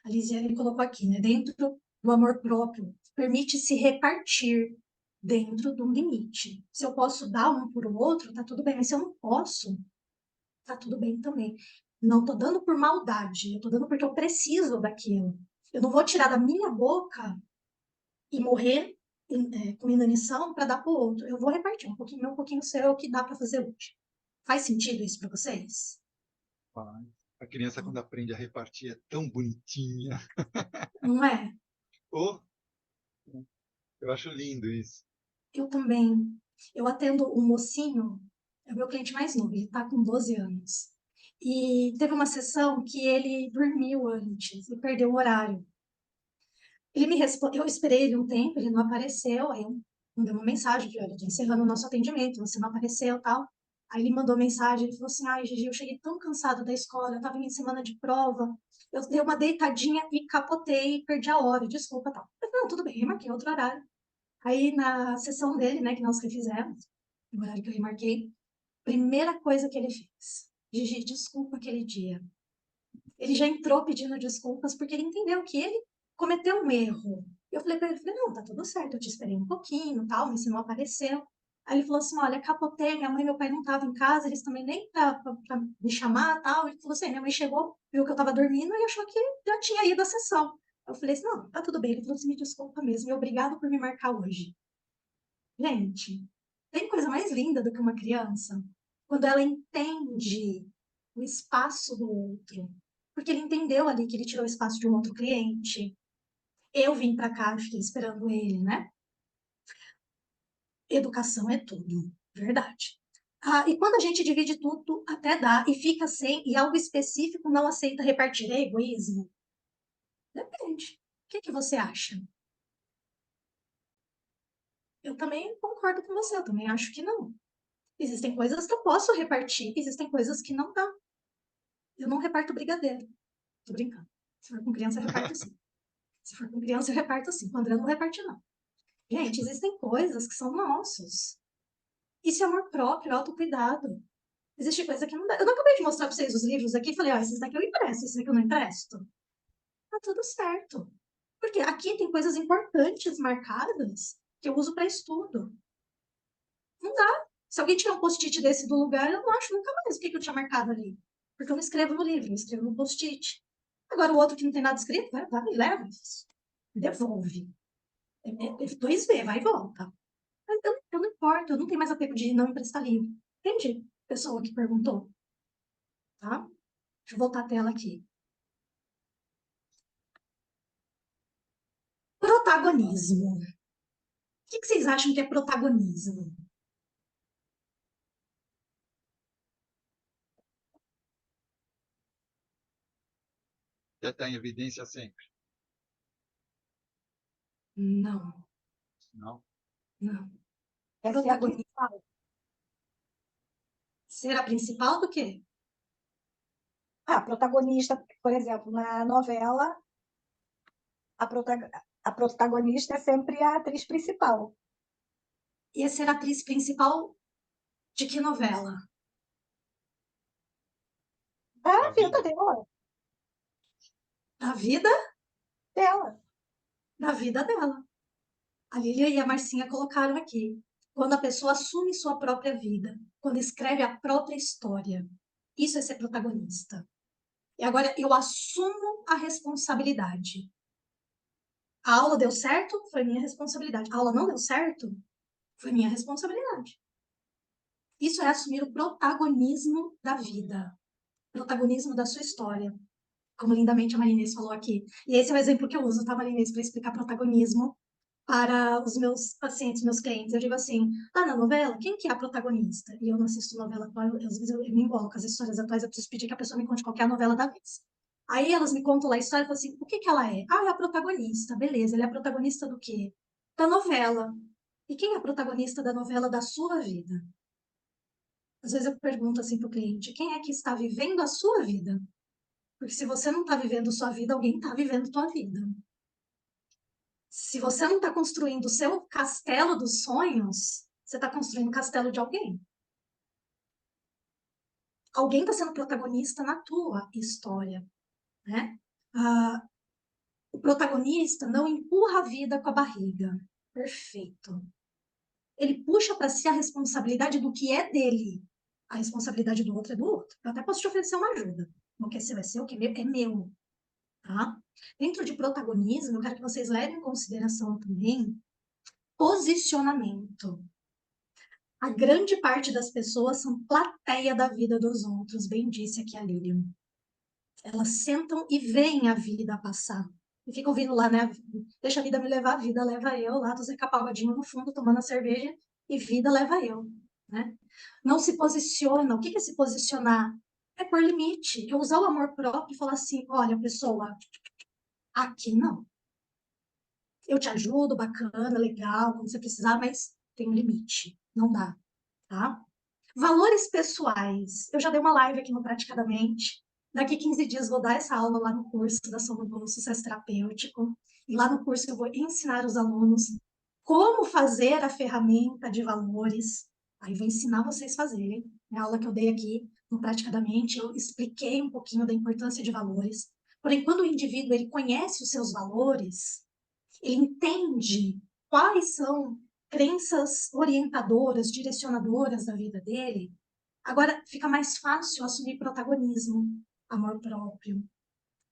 A Lisiane colocou aqui, né? Dentro do amor próprio, permite se repartir dentro de um limite. Se eu posso dar um para o outro, tá tudo bem. Mas se eu não posso, tá tudo bem também. Não tô dando por maldade, eu tô dando porque eu preciso daquilo. Eu não vou tirar da minha boca e morrer com inanição para dar para o outro. Eu vou repartir um pouquinho meu, um pouquinho seu, o que dá para fazer hoje. Faz sentido isso para vocês? A criança, quando aprende a repartir, é tão bonitinha. Não é? Oh, eu acho lindo isso. Eu também. Eu atendo um mocinho, é o meu cliente mais novo, ele está com 12 anos. E teve uma sessão que ele dormiu antes e perdeu o horário. Ele me respondeu, eu esperei ele um tempo, ele não apareceu, aí eu mandei uma mensagem, falei, olha, tô encerrando o nosso atendimento, você não apareceu, tal. Aí ele mandou mensagem, ele falou assim, ai, Gigi, eu cheguei tão cansado da escola, eu tava em semana de prova, eu dei uma deitadinha e capotei, perdi a hora, desculpa, tal. Eu falei, não, tudo bem, remarquei outro horário. Aí na sessão dele, né, que nós refizemos, no horário que eu remarquei, primeira coisa que ele fez, Gigi, desculpa aquele dia. Ele já entrou pedindo desculpas porque ele entendeu que ele cometeu um erro. Eu falei para ele, não, tá tudo certo, eu te esperei um pouquinho, tal, mas você não apareceu. Aí ele falou assim, olha, capotei, minha mãe e meu pai não estavam em casa, eles também nem para me chamar, tal. Ele falou assim, minha mãe chegou, viu que eu estava dormindo e achou que já tinha ido à sessão. Eu falei assim, não, tá tudo bem. Ele falou assim, me desculpa mesmo, e obrigado por me marcar hoje. Gente, tem coisa mais linda do que uma criança? Quando ela entende o espaço do outro. Porque ele entendeu ali que ele tirou o espaço de um outro cliente. Eu vim para cá e fiquei esperando ele, né? Educação é tudo, verdade. E quando a gente divide tudo, até dá, e fica sem, e algo específico não aceita repartir, é egoísmo? Depende. O que você acha? Eu também concordo com você, eu também acho que não. Existem coisas que eu posso repartir, existem coisas que não dá. Eu não reparto brigadeiro. Tô brincando. Se for com criança, eu reparto sim. Se for com criança, eu reparto sim. Com o André, eu não reparte, não. Gente, existem coisas que são nossos. Isso é amor próprio, autocuidado. Existe coisa que não dá. Eu não acabei de mostrar para vocês os livros aqui e falei, ó, esses daqui eu empresto, esses daqui eu não empresto. Tá tudo certo. Porque aqui tem coisas importantes marcadas que eu uso para estudo. Não dá. Se alguém tirar um post-it desse do lugar, eu não acho nunca mais o que eu tinha marcado ali. Porque eu não escrevo no livro, eu escrevo no post-it. Agora, o outro que não tem nada escrito, vai, leva, devolve. 2V, vai e volta. Mas eu não importo, eu não tenho mais apego de não emprestar livro. Entendi? Pessoa que perguntou. Tá? Deixa eu voltar a tela aqui. Protagonismo. O que vocês acham que é protagonismo? Já está em evidência sempre. Não, Não? não. Essa é a principal. Ser a principal do quê? A protagonista, por exemplo, na novela, a protagonista é sempre a atriz principal. E é ser a atriz principal de que novela? A Da vida vida. Da vida? dela. Da vida dela. A Lília e a Marcinha colocaram aqui. Quando a pessoa assume sua própria vida, quando escreve a própria história. Isso é ser protagonista. E agora eu assumo a responsabilidade. A aula deu certo? Foi minha responsabilidade. A aula não deu certo? Foi minha responsabilidade. Isso é assumir o protagonismo da vida. Protagonismo da sua história. Como lindamente a Marinês falou aqui. E esse é o exemplo que eu uso, tá, Marinês, para explicar protagonismo para os meus pacientes, meus clientes. Eu digo assim, lá na novela, quem que é a protagonista? E eu não assisto novela atual, às vezes eu me embolo com as histórias atuais, eu preciso pedir que a pessoa me conte qual é a novela da vez. Aí elas me contam lá a história e falam assim, o que que ela é? Ah, é a protagonista, beleza, ela é a protagonista do quê? Da novela. E quem é a protagonista da novela da sua vida? Às vezes eu pergunto assim para o cliente, quem é que está vivendo a sua vida? Porque se você não está vivendo sua vida, alguém está vivendo tua vida. Se você não está construindo o seu castelo dos sonhos, você está construindo o castelo de alguém. Alguém está sendo protagonista na tua história, né? O protagonista não empurra a vida com a barriga. Perfeito. Ele puxa para si a responsabilidade do que é dele. A responsabilidade do outro é do outro. Eu até posso te oferecer uma ajuda. O que é seu é seu, o que é meu. Tá? Dentro de protagonismo, eu quero que vocês levem em consideração também posicionamento. A grande parte das pessoas são plateia da vida dos outros, bem disse aqui a Lilian. Elas sentam e veem a vida passar. E ficam ouvindo lá, né? Deixa a vida me levar, a vida leva eu, lá do Zeca Pagodinho no fundo, tomando a cerveja, e vida leva eu, né? Não se posiciona. O que é se posicionar? É pôr limite. É usar o amor próprio e falar assim, olha, pessoa, aqui não. Eu te ajudo, bacana, legal, quando você precisar, mas tem um limite. Não dá, tá? Valores pessoais. Eu já dei uma live aqui no Praticadamente. Daqui 15 dias vou dar essa aula lá no curso da Soma do Sucesso Terapêutico. E lá no curso eu vou ensinar os alunos como fazer a ferramenta de valores. Aí vou ensinar vocês a fazerem. É a aula que eu dei aqui no Praticadamente, eu expliquei um pouquinho da importância de valores. Porém, quando o indivíduo ele conhece os seus valores, ele entende quais são crenças orientadoras, direcionadoras da vida dele, agora fica mais fácil assumir protagonismo, amor próprio.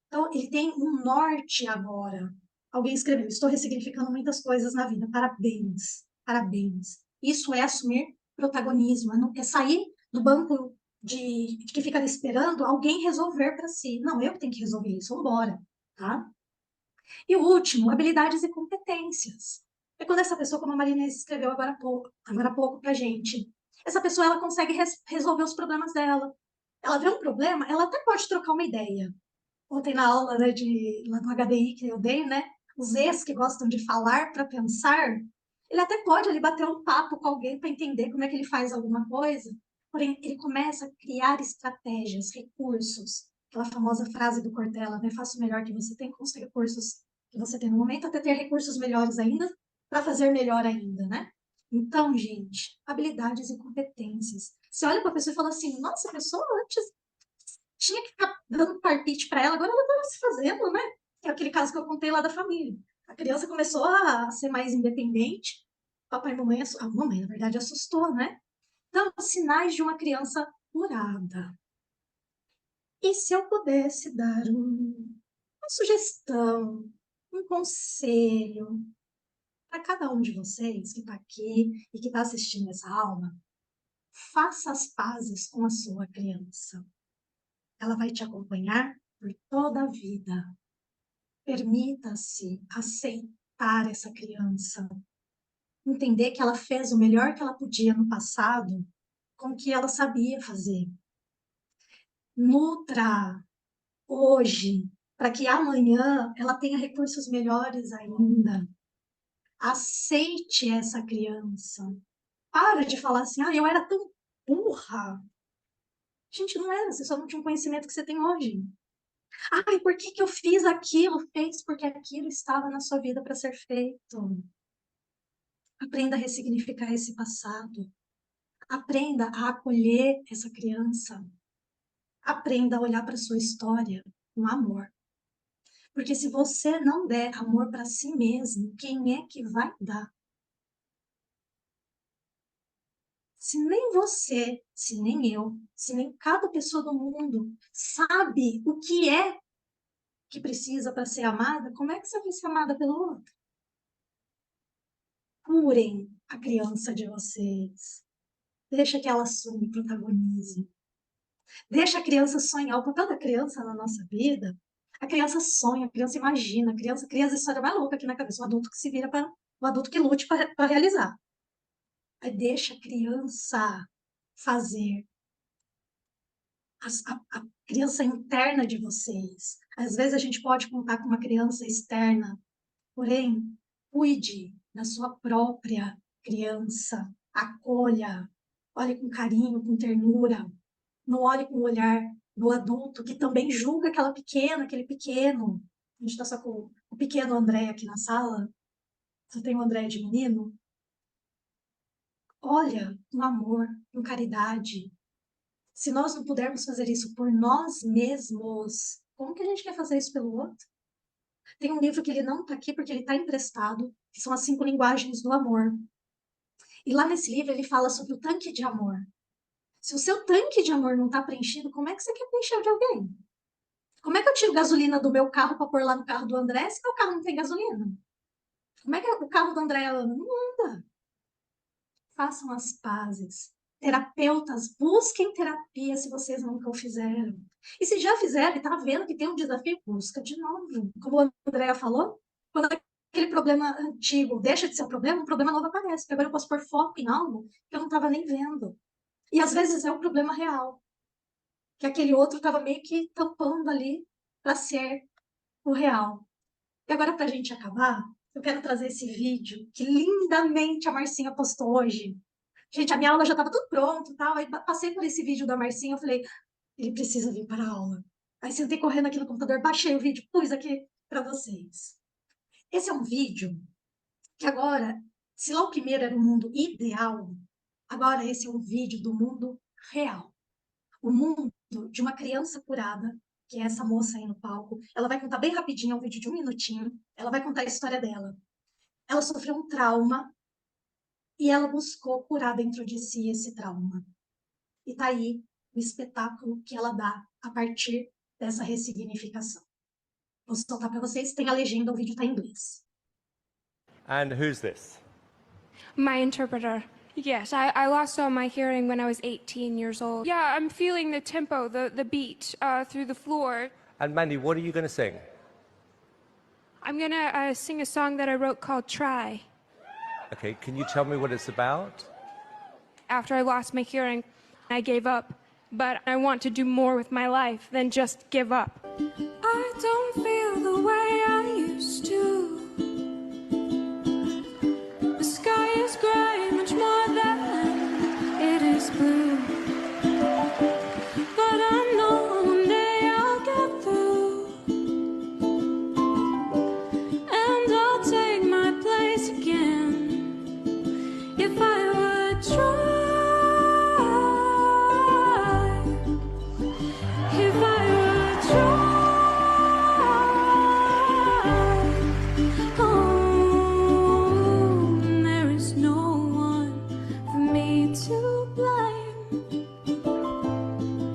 Então, ele tem um norte agora. Alguém escreveu, estou ressignificando muitas coisas na vida. Parabéns, parabéns. Isso é assumir protagonismo, é sair do banco que fica ali esperando alguém resolver para si. Não, eu que tenho que resolver isso, vambora, tá? E o último, habilidades e competências. É quando essa pessoa, como a Marina escreveu agora há pouco pra gente, essa pessoa ela consegue resolver os problemas dela. Ela vê um problema, ela até pode trocar uma ideia. Ontem na aula, né, lá do HDI que eu dei, né, os ex que gostam de falar para pensar, ele até pode ali bater um papo com alguém para entender como é que ele faz alguma coisa, porém ele começa a criar estratégias, recursos. Aquela famosa frase do Cortella, né, faça o melhor que você tem com os recursos que você tem no momento, até ter recursos melhores ainda, para fazer melhor ainda, né? Então, gente, habilidades e competências. Você olha para a pessoa e fala assim, nossa, a pessoa antes tinha que ficar dando palpite para ela, agora ela está se fazendo, né? É aquele caso que eu contei lá da família. A criança começou a ser mais independente, papai e mamãe, a mamãe, na verdade, assustou, né? Então, sinais de uma criança curada. E se eu pudesse dar uma sugestão, um conselho para cada um de vocês que está aqui e que está assistindo essa aula, faça as pazes com a sua criança. Ela vai te acompanhar por toda a vida. Permita-se aceitar essa criança. Entender que ela fez o melhor que ela podia no passado com o que ela sabia fazer. Nutra hoje, para que amanhã ela tenha recursos melhores ainda. Aceite essa criança. Para de falar assim, eu era tão burra. Gente, não era, você só não tinha o conhecimento que você tem hoje. Por que que eu fiz aquilo? Fez porque aquilo estava na sua vida para ser feito. Aprenda a ressignificar esse passado. Aprenda a acolher essa criança. Aprenda a olhar para sua história com amor. Porque se você não der amor para si mesmo, quem é que vai dar? Se nem você, se nem eu, se nem cada pessoa do mundo sabe o que é que precisa para ser amada, como é que você vai ser amada pelo outro? Curem a criança de vocês. Deixa que ela assume o protagonismo. Deixa a criança sonhar. O papel da criança na nossa vida, a criança sonha, a criança imagina, a criança cria as histórias mais loucas aqui na cabeça. O adulto que se vira para o adulto que lute para realizar. Aí deixa a criança fazer. A criança interna de vocês. Às vezes a gente pode contar com uma criança externa, porém, cuide da sua própria criança, acolha, olhe com carinho, com ternura, não olhe com o olhar do adulto que também julga aquela pequena, aquele pequeno. A gente está só com o pequeno André aqui na sala, só tem o André de menino. Olha com amor, com caridade. Se nós não pudermos fazer isso por nós mesmos, como que a gente quer fazer isso pelo outro? Tem um livro que ele não está aqui porque ele está emprestado, que são as 5 linguagens do amor. E lá nesse livro ele fala sobre o tanque de amor. Se o seu tanque de amor não está preenchido, como é que você quer preencher o de alguém? Como é que eu tiro gasolina do meu carro para pôr lá no carro do André se meu carro não tem gasolina? Como é que o carro do André não anda? Façam as pazes. Terapeutas, busquem terapia se vocês nunca o fizeram. E se já fizeram e está vendo que tem um desafio, busca de novo. Como a Andrea falou, quando aquele problema antigo deixa de ser um problema novo aparece. Porque agora eu posso pôr foco em algo que eu não estava nem vendo. E às vezes é um problema real. Que aquele outro estava meio que tampando ali para ser o real. E agora, para a gente acabar, eu quero trazer esse vídeo que lindamente a Marcinha postou hoje. Gente, a minha aula já estava tudo pronto, tal. Aí passei por esse vídeo da Marcinha, eu falei, ele precisa vir para a aula. Aí sentei correndo aqui no computador, baixei o vídeo, pus aqui para vocês. Esse é um vídeo que agora, se lá o primeiro era o mundo ideal, agora esse é um vídeo do mundo real. O mundo de uma criança curada, que é essa moça aí no palco. Ela vai contar bem rapidinho, é um vídeo de 1 minutinho. Ela vai contar a história dela. Ela sofreu um trauma e ela buscou curar dentro de si esse trauma. E tá aí o espetáculo que ela dá a partir dessa ressignificação. Vou soltar para vocês, tem a legenda, o vídeo tá em inglês. And who's this? My interpreter. Yes, I lost all my hearing when I was 18 years old. Yeah, I'm feeling the tempo, the beat through the floor. And Mandy, what are you going to sing? I'm gonna sing a song that I wrote called Try. Okay, can you tell me what it's about? After I lost my hearing, I gave up. But I want to do more with my life than just give up. I don't feel the way I used to. The sky is gray, much more than it is blue. But I know one day I'll get through. And I'll take my place again if I would try. If I would try. Oh, there is no one for me to blame.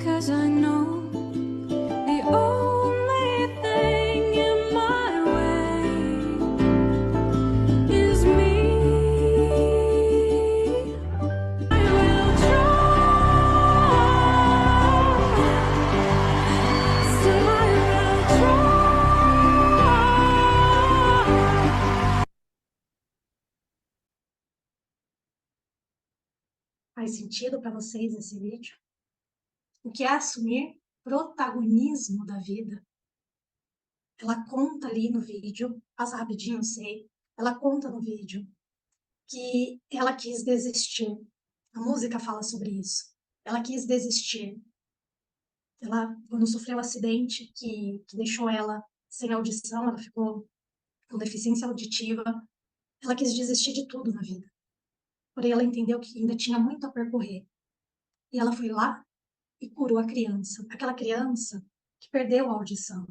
'Cause I know the only thing in my way is me. I will try. Still I will try. Faz sentido para vocês esse vídeo? O que é assumir protagonismo da vida? Ela conta ali no vídeo, passa rapidinho, eu sei. Ela conta no vídeo que ela quis desistir. A música fala sobre isso. Ela quis desistir. Ela, quando sofreu um acidente que deixou ela sem audição, ela ficou com deficiência auditiva, ela quis desistir de tudo na vida. Porém, ela entendeu que ainda tinha muito a percorrer. E ela foi lá e curou a criança. Aquela criança que perdeu a audição.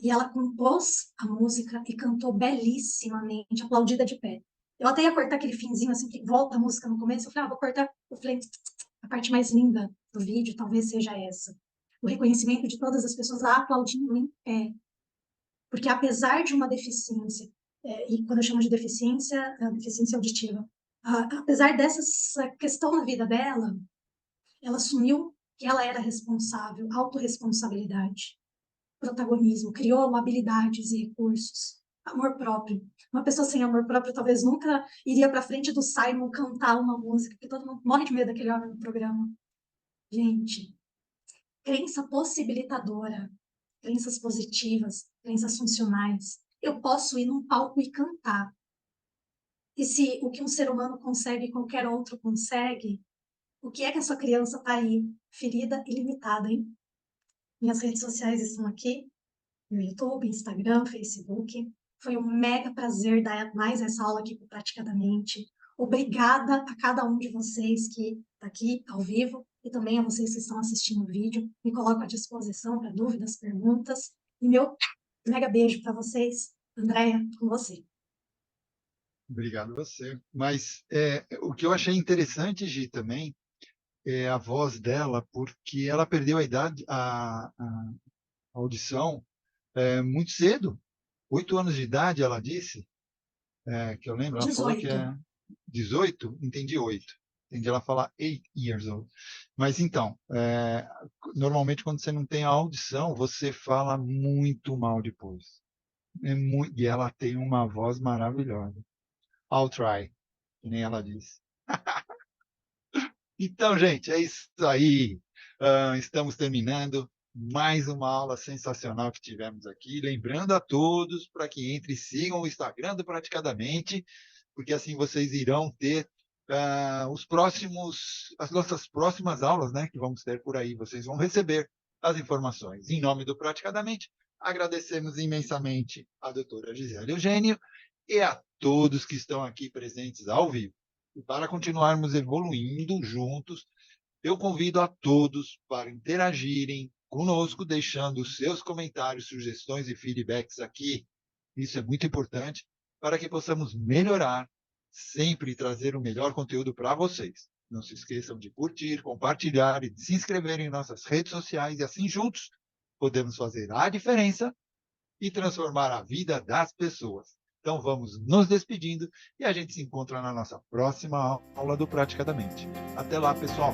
E ela compôs a música e cantou belíssimamente, aplaudida de pé. Eu até ia cortar aquele finzinho assim, que volta a música no começo. Eu falei, vou cortar. Eu falei, a parte mais linda do vídeo talvez seja essa. O reconhecimento de todas as pessoas lá aplaudindo em pé. Porque apesar de uma deficiência, e quando eu chamo de deficiência, é a deficiência auditiva, apesar dessa questão na vida dela, ela assumiu que ela era responsável, autorresponsabilidade, protagonismo, criou habilidades e recursos, amor próprio. Uma pessoa sem amor próprio talvez nunca iria para frente do Simon cantar uma música, porque todo mundo morre de medo daquele homem no programa. Gente, crença possibilitadora, crenças positivas, crenças funcionais. Eu posso ir num palco e cantar. E se o que um ser humano consegue, qualquer outro consegue, o que é que essa criança está aí, ferida e limitada, hein? Minhas redes sociais estão aqui, no YouTube, Instagram, Facebook. Foi um mega prazer dar mais essa aula aqui Praticadamente. Obrigada a cada um de vocês que está aqui ao vivo e também a vocês que estão assistindo o vídeo. Me coloco à disposição para dúvidas, perguntas. E meu mega beijo para vocês. Andréia, com você. Obrigado a você. Mas o que eu achei interessante, Gi, também, é a voz dela, porque ela perdeu a audição muito cedo. 8 anos de idade, ela disse, que eu lembro, ela falou que é 18, entendi 8. Entendi ela falar 8 years old. Mas então, normalmente quando você não tem a audição, você fala muito mal depois. E ela tem uma voz maravilhosa. I'll try, que nem ela disse. Então, gente, é isso aí. Estamos terminando mais uma aula sensacional que tivemos aqui. Lembrando a todos para que entrem e sigam o Instagram do Praticadamente, porque assim vocês irão ter as nossas próximas aulas, né, que vamos ter por aí. Vocês vão receber as informações. Em nome do Praticadamente, agradecemos imensamente a doutora Gisele Eugênio e a todos que estão aqui presentes ao vivo. E para continuarmos evoluindo juntos, eu convido a todos para interagirem conosco, deixando os seus comentários, sugestões e feedbacks aqui. Isso é muito importante para que possamos melhorar, sempre trazer o melhor conteúdo para vocês. Não se esqueçam de curtir, compartilhar e de se inscrever em nossas redes sociais e assim juntos podemos fazer a diferença e transformar a vida das pessoas. Então vamos nos despedindo e a gente se encontra na nossa próxima aula do Praticadamente. Até lá, pessoal!